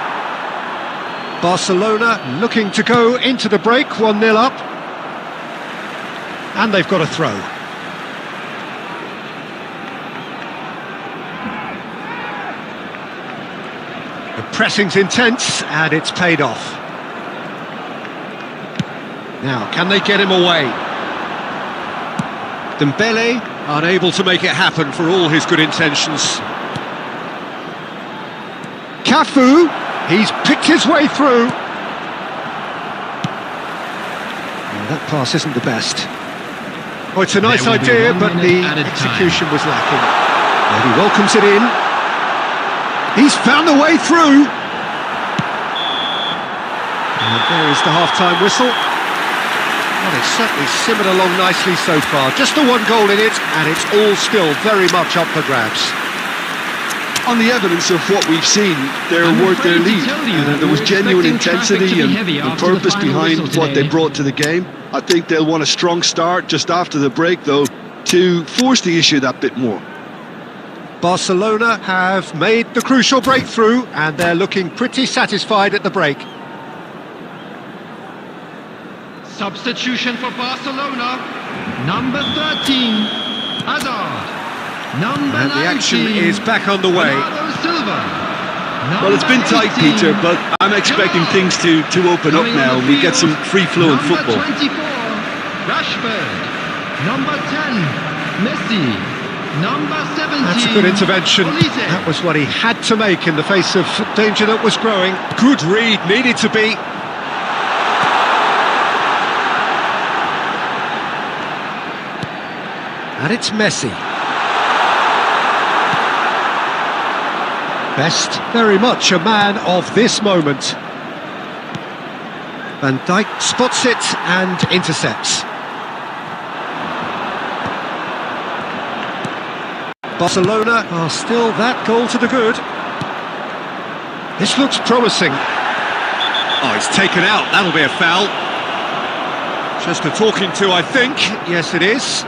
Barcelona looking to go into the break, 1-0 up. And they've got a throw. The pressing's intense and it's paid off. Now, can they get him away? Dembele unable to make it happen for all his good intentions. Cafu, he's picked his way through. Well, that pass isn't the best. Oh, it's a nice idea, but the execution was lacking. And he welcomes it in. He's found a way through. And there is the half-time whistle. Well, it's certainly simmered along nicely so far. Just the one goal in it, and it's all still very much up for grabs. On the evidence of what we've seen, they're worth their lead. There was genuine intensity and purpose behind what they brought to the game. I think they'll want a strong start just after the break, though, to force the issue that bit more. Barcelona have made the crucial breakthrough, and they're looking pretty satisfied at the break. Substitution for Barcelona, number 13, Hazard. Number And the action 19, is back on the way. Bernardo Silva. Well, it's been tight, 18, Peter, but I'm expecting things to open up now and we get some free-flowing football. Number 24, Rashford. Number 10, Messi. Number 17, That's a good intervention. Olise. That was what he had to make in the face of danger that was growing. Good read, needed to be. And it's Messi. Best, very much a man of this moment. Van Dijk spots it and intercepts. Barcelona are still that goal to the good. This looks promising. Oh, it's taken out. That'll be a foul. Just a talking to, I think. Yes, it is.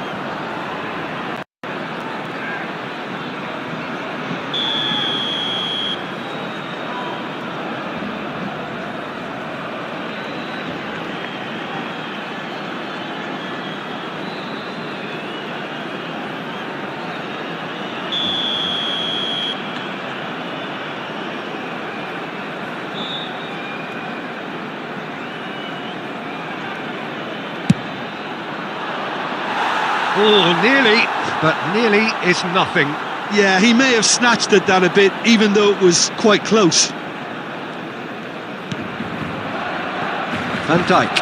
Oh, nearly, but nearly is nothing. Yeah, he may have snatched at that a bit, even though it was quite close. Van Dijk.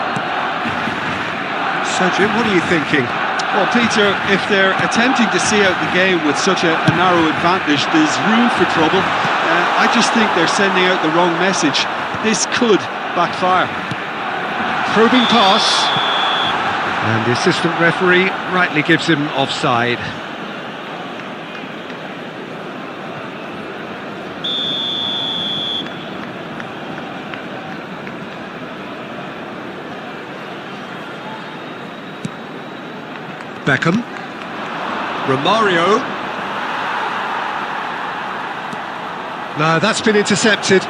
So, Jim, what are you thinking? Well, Peter, if they're attempting to see out the game with such a narrow advantage, there's room for trouble. I just think they're sending out the wrong message. This could backfire. Probing pass. And the assistant referee rightly gives him offside. Beckham. Romario. No, that's been intercepted.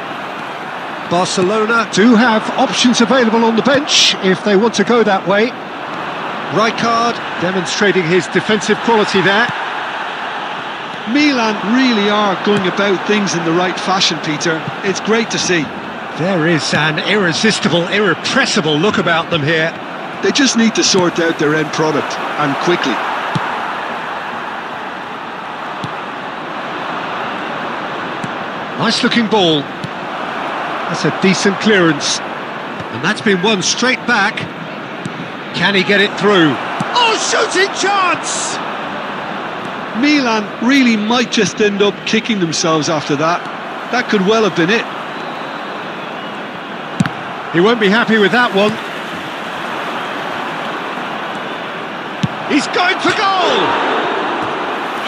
Barcelona do have options available on the bench if they want to go that way. Rijkaard demonstrating his defensive quality there. Milan really are going about things in the right fashion, Peter. It's great to see. There is an irresistible, irrepressible look about them here. They just need to sort out their end product, and quickly. Nice looking ball. That's a decent clearance. And that's been won straight back. Can he get it through? Oh, shooting chance! Milan really might just end up kicking themselves after that. That could well have been it. He won't be happy with that one. He's going for goal!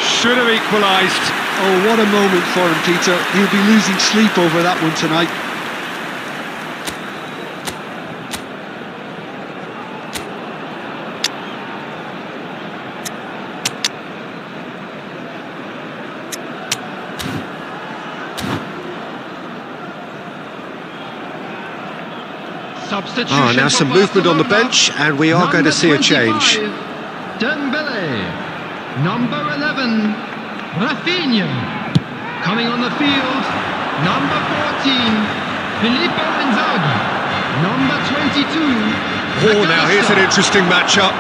Should have equalised. Oh, what a moment for him, Peter. He'll be losing sleep over that one tonight. Substitution Now some movement on the bench, and we are going to see a change. Dembele. Number 11, Rafinha. Coming on the field, number 14, Filippo Inzaghi. Number 22, Oh, now here's an interesting matchup.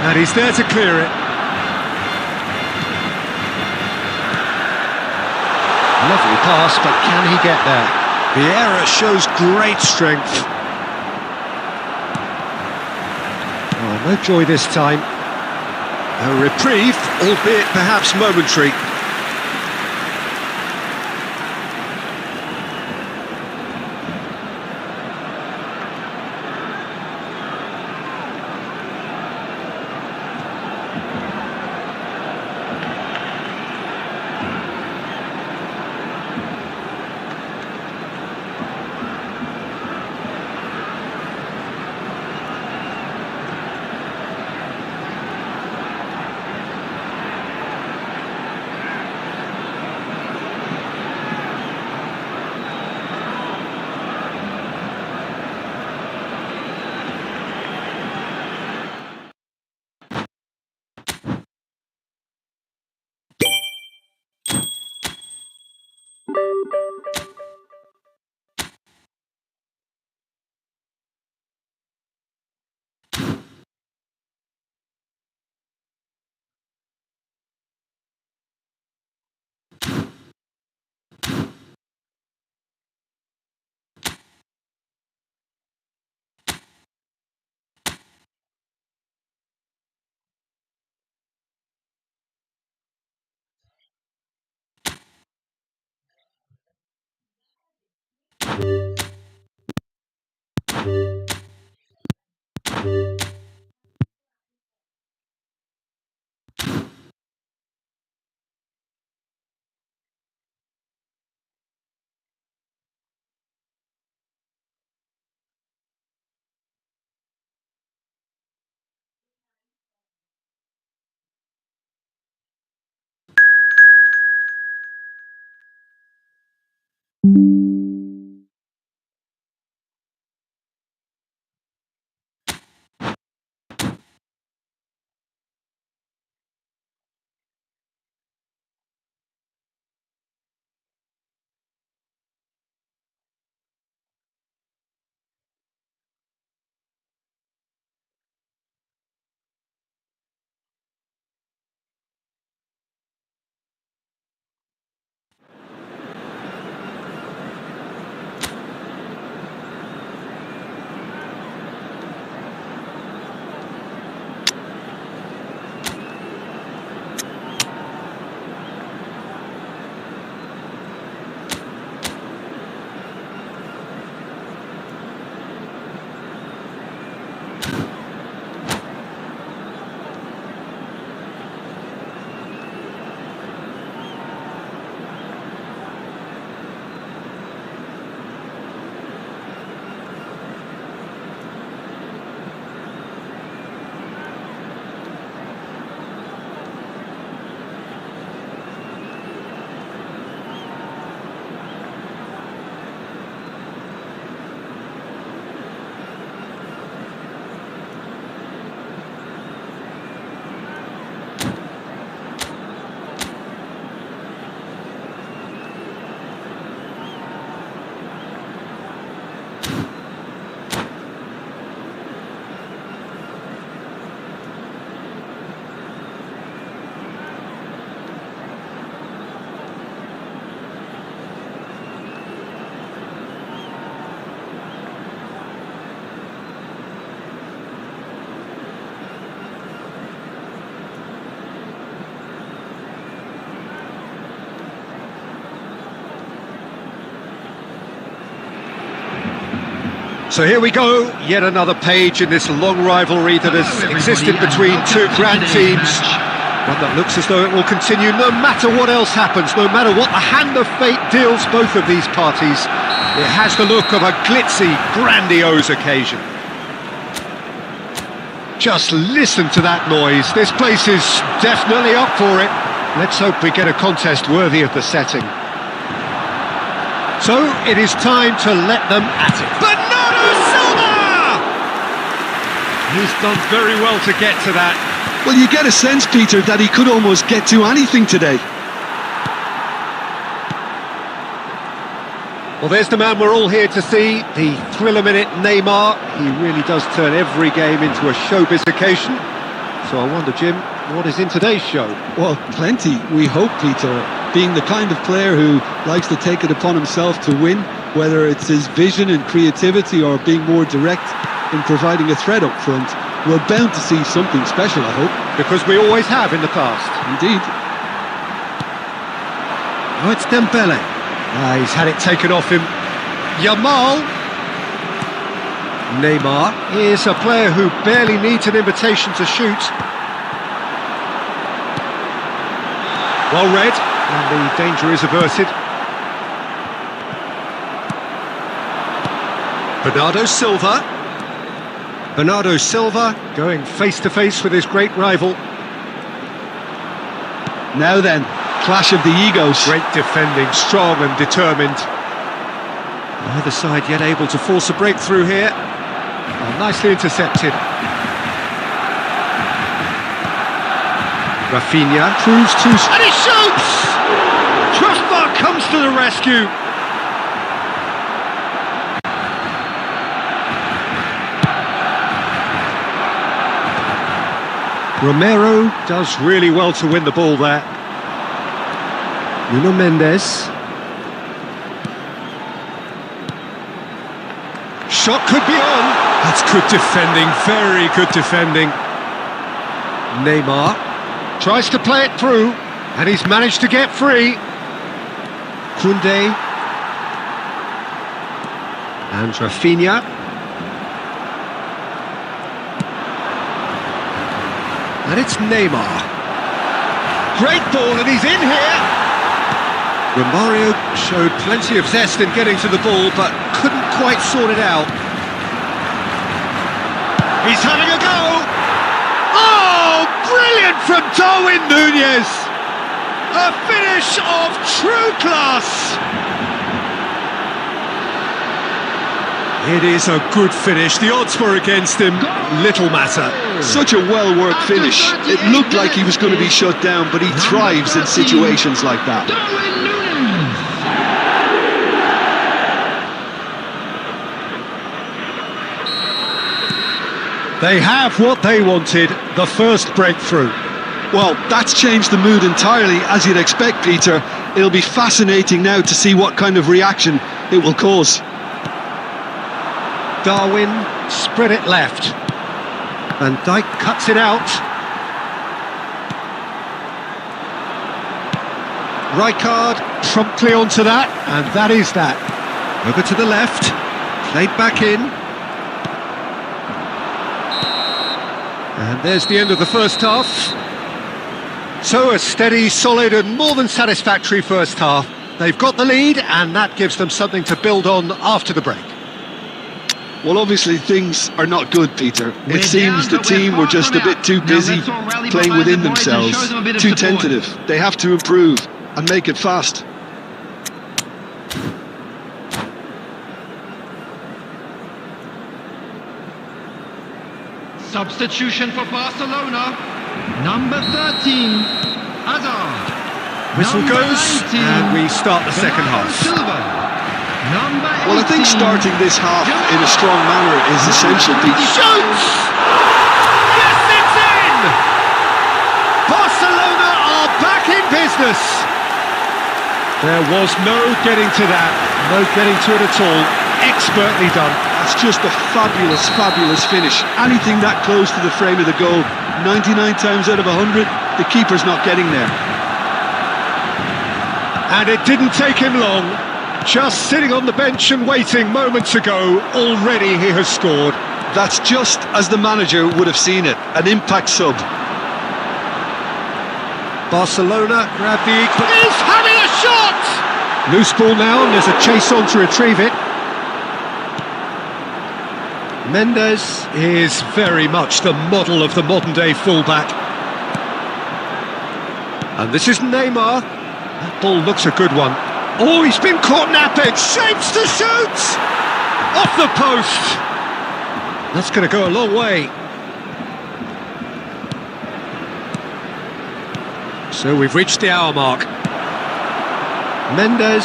And he's there to clear it. Lovely pass, but can he get there? Vieira shows great strength. Oh, no joy this time. A reprieve, albeit perhaps momentary. So here we go, yet another page in this long rivalry that has existed between two grand teams. One that looks as though it will continue no matter what else happens, no matter what the hand of fate deals both of these parties. It has the look of a glitzy, grandiose occasion. Just listen to that noise. This place is definitely up for it. Let's hope we get a contest worthy of the setting. So it is time to let them at it. Bernardo Silva! He's done very well to get to that. Well, you get a sense, Peter, that he could almost get to anything today. Well, there's the man we're all here to see, the thriller-minute Neymar. He really does turn every game into a showbiz occasion. So I wonder, Jim, what is in today's show? Well, plenty, we hope, Peter. Being the kind of player who likes to take it upon himself to win, whether it's his vision and creativity or being more direct in providing a threat up front, we're bound to see something special, I hope. Because we always have in the past. Indeed. Oh, it's Dembele. He's had it taken off him. Yamal. Neymar is a player who barely needs an invitation to shoot. Well read, and the danger is averted. Bernardo Silva. Bernardo Silva going face-to-face with his great rival. Now then, clash of the egos. Great defending, strong and determined. Neither side yet able to force a breakthrough here. Oh, nicely intercepted. Rafinha proves to... And he shoots! Crossbar comes to the rescue. Romero does really well to win the ball there. Nuno Mendes. Shot could be on. That's good defending, very good defending. Neymar tries to play it through, and he's managed to get free. Koundé. And Rafinha. And it's Neymar. Great ball, and he's in here. Romario showed plenty of zest in getting to the ball, but couldn't quite sort it out. He's having a go. Oh, brilliant from Darwin Núñez. A finish of true class. It is a good finish. The odds were against him. Little matter. Such a well-worked finish. It looked like he was going to be shut down, but he thrives in situations like that. They have what they wanted, the first breakthrough. Well, that's changed the mood entirely, as you'd expect, Peter. It'll be fascinating now to see what kind of reaction it will cause. Darwin spread it left. Van Dijk cuts it out. Rijkaard promptly onto that, and that is that. Over to the left, played back in. And there's the end of the first half. So a steady, solid and more than satisfactory first half. They've got the lead, and that gives them something to build on after the break. Well, obviously things are not good, Peter. It seems the team were just a bit too busy playing within themselves, too tentative. They have to improve and make it fast. Substitution for Barcelona. Number 13, Hazard. Whistle goes, and we start the second half. Well, I think starting this half in a strong manner is essential, Pete. Shoots! Yes, it's in! Barcelona are back in business. There was no getting to that, no getting to it at all. Expertly done. That's just a fabulous, fabulous finish. Anything that close to the frame of the goal, 99 times out of 100, the keeper's not getting there. And it didn't take him long. just sitting on the bench and waiting moments ago. Already he has scored. That's just as the manager would have seen it, an impact sub. Barcelona grab the equal. He's having a shot! Loose ball now, and there's a chase on to retrieve it. Mendes is very much the model of the modern-day fullback. And this is Neymar. That ball looks a good one. Oh, he's been caught napping. Shapes to shoot! Off the post! That's going to go a long way. So we've reached the hour mark. Mendes.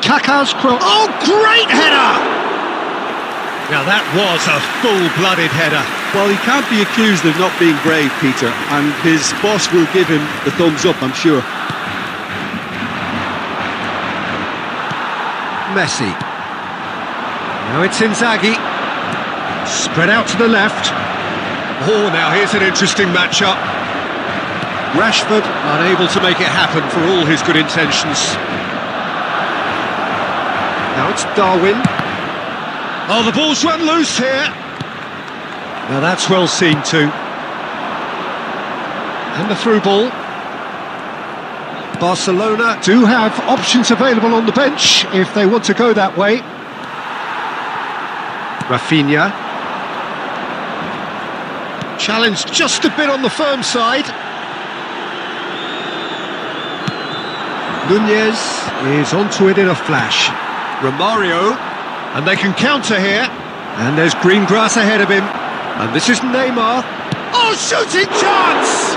Kaká's cross. Oh, great header! Now that was a full-blooded header. Well, he can't be accused of not being brave, Peter, and his boss will give him the thumbs up, I'm sure. Messi. Now it's Inzaghi. Spread out to the left. Oh, now here's an interesting matchup. Rashford unable to make it happen for all his good intentions. Now it's Darwin. Oh, the ball's run loose here. Now that's well seen too. And the through ball. Barcelona do have options available on the bench if they want to go that way. Rafinha. Challenged just a bit on the firm side. Nunez is onto it in a flash. Romario, and they can counter here. And there's green grass ahead of him. And this is Neymar. Oh, shooting chance!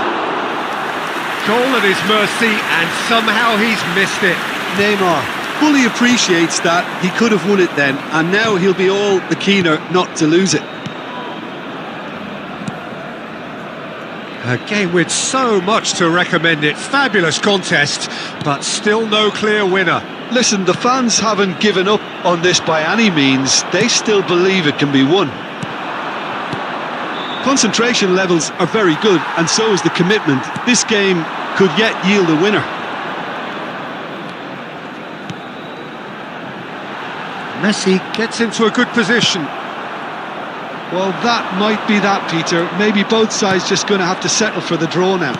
Goal at his mercy, and somehow he's missed it. Neymar fully appreciates that he could have won it then, and now he'll be all the keener not to lose it. A game with so much to recommend it. Fabulous contest, but still no clear winner. Listen, the fans haven't given up on this by any means. They still believe it can be won. Concentration levels are very good, and so is the commitment. This game could yet yield a winner. Messi gets into a good position. Well, that might be that, Peter. Maybe both sides just going to have to settle for the draw now.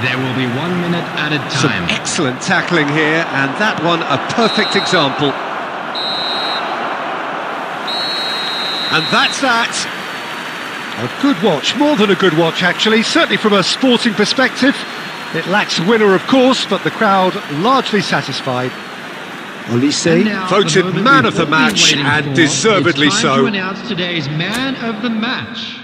There will be 1 minute added Some time. excellent tackling here, and that one a perfect example. And that's that. A good watch, more than a good watch actually, certainly from a sporting perspective. It lacks a winner, of course, but the crowd largely satisfied. Olise And now, the voted moment man we've of the all been match, waiting and for. deservedly It's time so. to announce today's man of the match.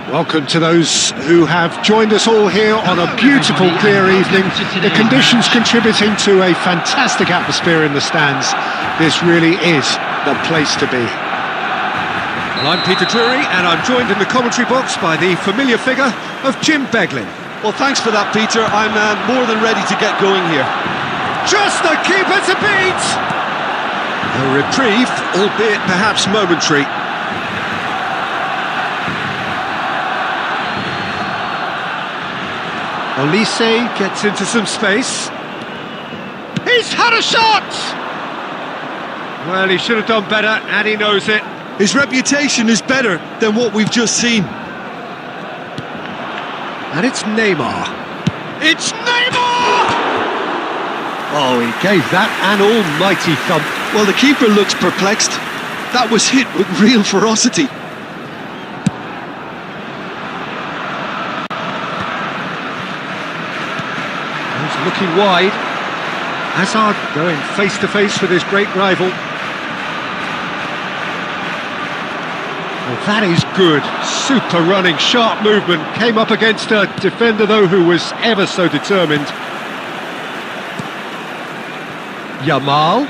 Welcome to those who have joined us all here on a beautiful, clear evening. The conditions contributing to a fantastic atmosphere in the stands. This really is the place to be. Well, I'm Peter Drury, and I'm joined in the commentary box by the familiar figure of Jim Beglin. Well, thanks for that, Peter. I'm more than ready to get going here. Just the keeper to beat! A reprieve, albeit perhaps momentary. Olise gets into some space. He's had a shot! Well, he should have done better, and he knows it. His reputation is better than what we've just seen. And it's Neymar. It's Neymar! Oh, he gave that an almighty thump. Well, the keeper looks perplexed. That was hit with real ferocity. He's looking wide. Hazard going face-to-face with his great rival. Well, that is good. Super running, sharp movement. Came up against a defender, though, who was ever so determined. Yamal.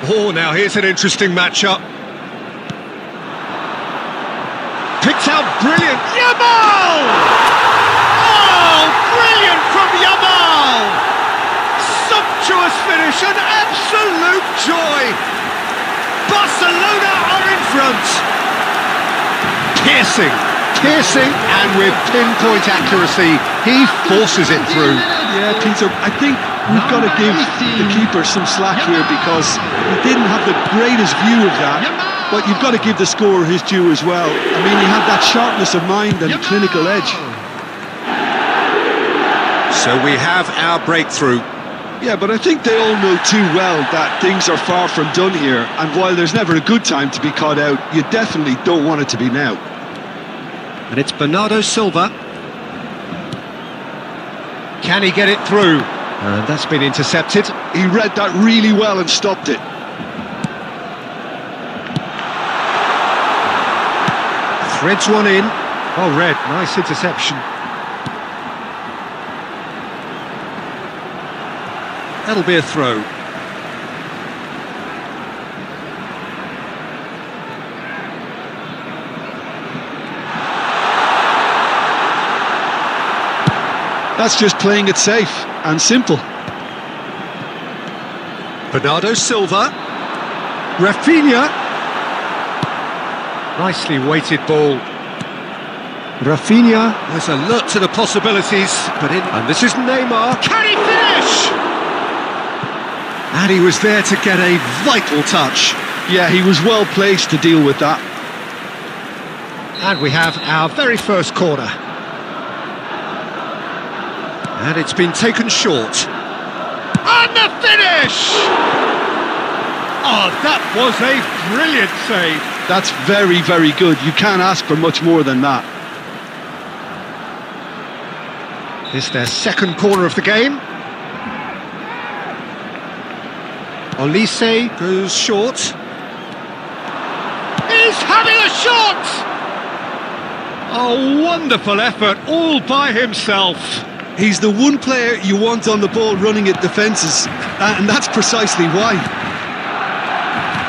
Oh, now here's an interesting matchup. Picked out brilliant. Yamal! Oh, brilliant from Yamal! Sumptuous finish, an absolute joy! Barcelona are in front! Piercing, and with pinpoint accuracy, he forces it through. Yeah, Peter, I think we've got to give the keeper some slack here because he didn't have the greatest view of that. But you've got to give the scorer his due as well. I mean, he had that sharpness of mind and clinical edge. So we have our breakthrough. Yeah, but I think they all know too well that things are far from done here. And while there's never a good time to be caught out, you definitely don't want it to be now. And it's Bernardo Silva. Can he get it through? And that's been intercepted. He read that really well and stopped it. Threads one in. Oh, Red, nice interception. That'll be a throw. That's just playing it safe and simple. Bernardo Silva. Rafinha. Nicely weighted ball. Rafinha has alert to the possibilities, and this is Neymar. Can he finish? And he was there to get a vital touch. Yeah, he was well placed to deal with that. And we have our very first corner. And it's been taken short. And the finish! Oh, that was a brilliant save. That's very, very good. You can't ask for much more than that. This is their second corner of the game. Olise goes short. He's having a shot! A wonderful effort all by himself. He's the one player you want on the ball running at defences, and that's precisely why.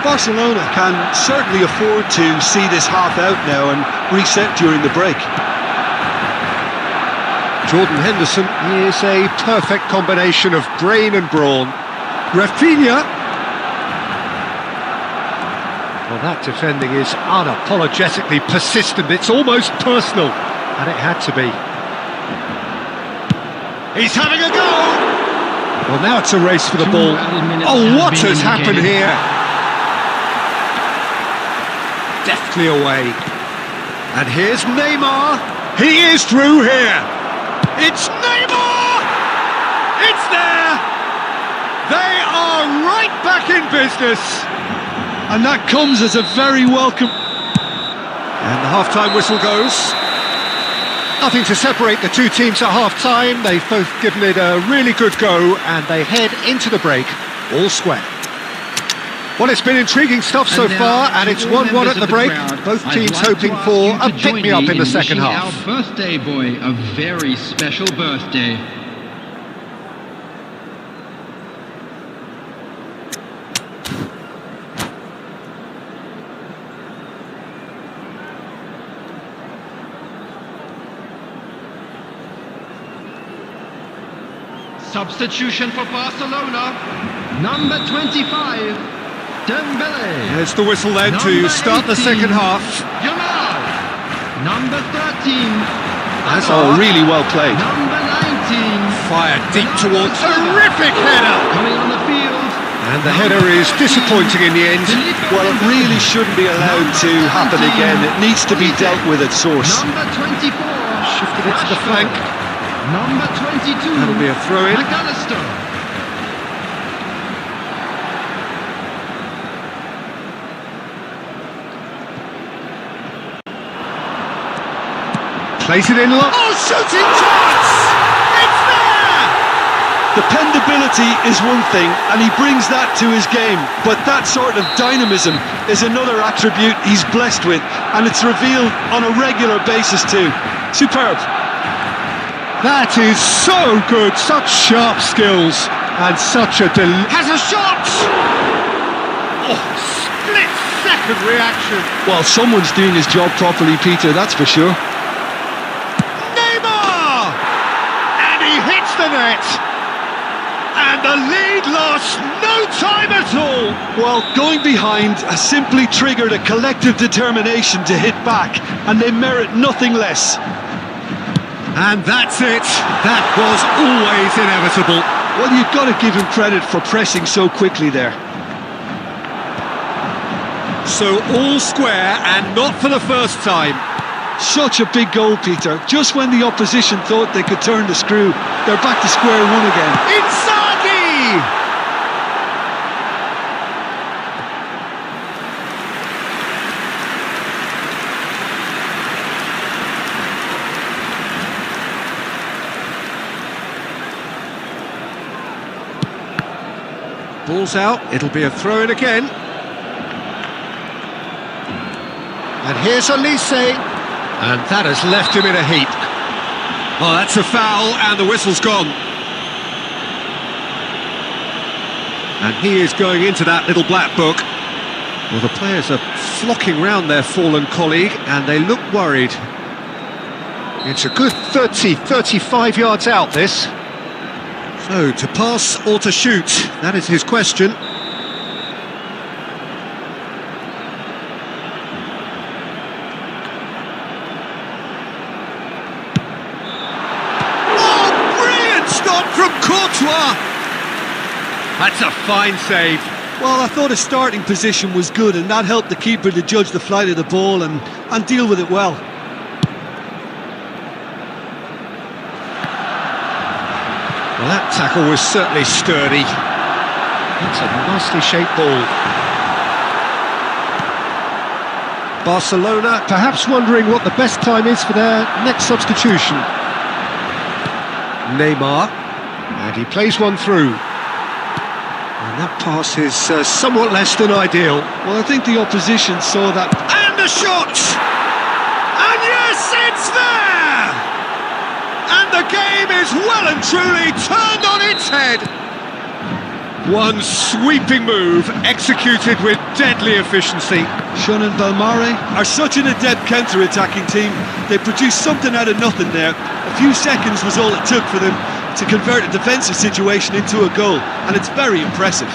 Barcelona can certainly afford to see this half out now and reset during the break. Jordan Henderson is a perfect combination of brain and brawn. Rafinha. Well, that defending is unapologetically persistent. It's almost personal, and it had to be. He's having a go! Well, now it's a race for the ball. Oh, what has happened here? Deftly away. And here's Neymar. He is through here. It's Neymar! It's there! They are right back in business. And that comes as a very welcome... And the half-time whistle goes. Nothing to separate the two teams at half-time. They've both given it a really good go, and they head into the break all square. Well, it's been intriguing stuff so far, and it's 1-1 at the break. Both teams hoping for a pick-me-up in the second half. Our birthday boy a very special birthday. Substitution for Barcelona. Number 25, Dembele. There's the whistle then to Number start the 18, second half. Jamal. Number 13. That's Oh, really well played. Number 19. Fired deep towards. Terrific header! Coming on the field. And the header is disappointing in the end. Well, it really shouldn't be allowed to happen again. It needs to be dealt with at source. Number 24. Shifted it to the flank. Number 22. That'll be a throw-in. McAllister. Plays it in low. Oh, shooting chance! It's there! Dependability is one thing, and he brings that to his game. But that sort of dynamism is another attribute he's blessed with, and it's revealed on a regular basis too. Superb. That is so good. Such sharp skills and such a has a shot! Oh, split-second reaction. Well, someone's doing his job properly, Peter, that's for sure. And he hits the net, and the lead lost no time at all. Well, going behind has simply triggered a collective determination to hit back, and they merit nothing less. And that's it. That was always inevitable. Well, you've got to give him credit for pressing so quickly there. So all square, and not for the first time. Such a big goal, Peter. Just when the opposition thought they could turn the screw, they're back to square one again. Inzaghi! Ball's out, it'll be a throw-in again. And here's Elise. And that has left him in a heap. Oh, that's a foul, and the whistle's gone. And he is going into that little black book. Well, the players are flocking round their fallen colleague, and they look worried. It's a good 35 yards out, this. So, to pass or to shoot? That is his question. From Courtois! That's a fine save. Well, I thought his starting position was good, and that helped the keeper to judge the flight of the ball and deal with it well. Well, that tackle was certainly sturdy. That's a nicely shaped ball. Barcelona perhaps wondering what the best time is for their next substitution. Neymar. And he plays one through. And that pass is somewhat less than ideal. Well, I think the opposition saw that. And the shot! And yes, it's there! And the game is well and truly turned on its head. One sweeping move, executed with deadly efficiency. Shun and Belmare are such an adept counter-attacking team. They produced something out of nothing there. A few seconds was all it took for them to convert a defensive situation into a goal, and it's very impressive.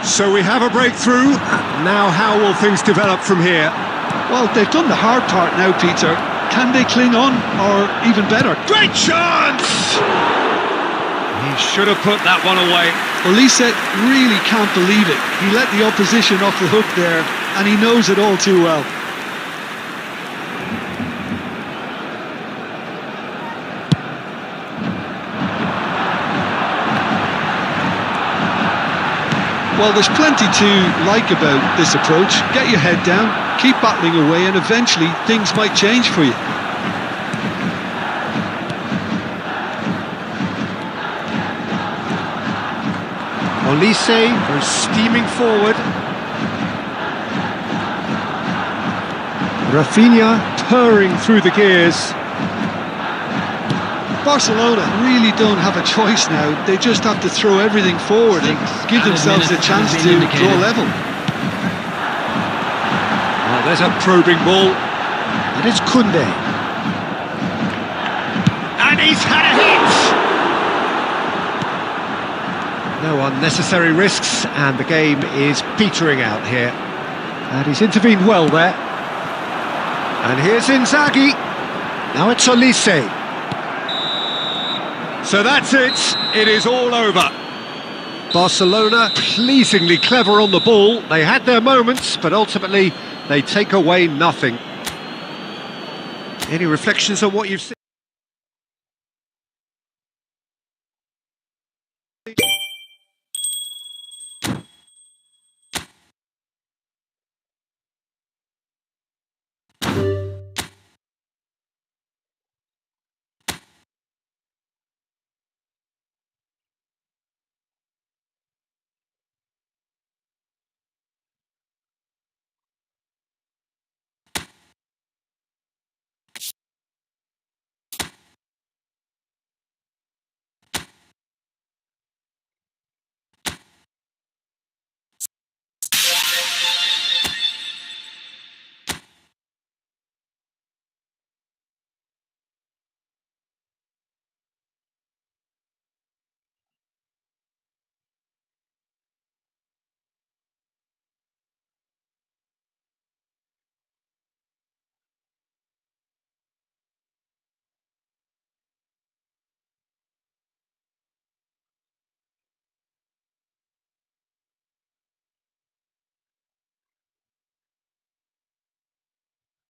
So we have a breakthrough. Now how will things develop from here? Well, they've done the hard part now, Peter. Can they cling on, or even better? Great chance! He should have put that one away. Elise really can't believe it. He let the opposition off the hook there, and he knows it all too well. Well, there's plenty to like about this approach. Get your head down, keep battling away, and eventually things might change for you. Well, Olise goes steaming forward. Rafinha purring through the gears. Barcelona really don't have a choice now. They just have to throw everything forward and give themselves a chance to draw level. Oh, there's a probing ball. And it's Koundé. And he's had a hit! No unnecessary risks, and the game is petering out here. And he's intervened well there. And here's Inzaghi. Now it's Olise. So that's it. It is all over. Barcelona pleasingly clever on the ball. They had their moments, but ultimately they take away nothing. Any reflections on what you've seen?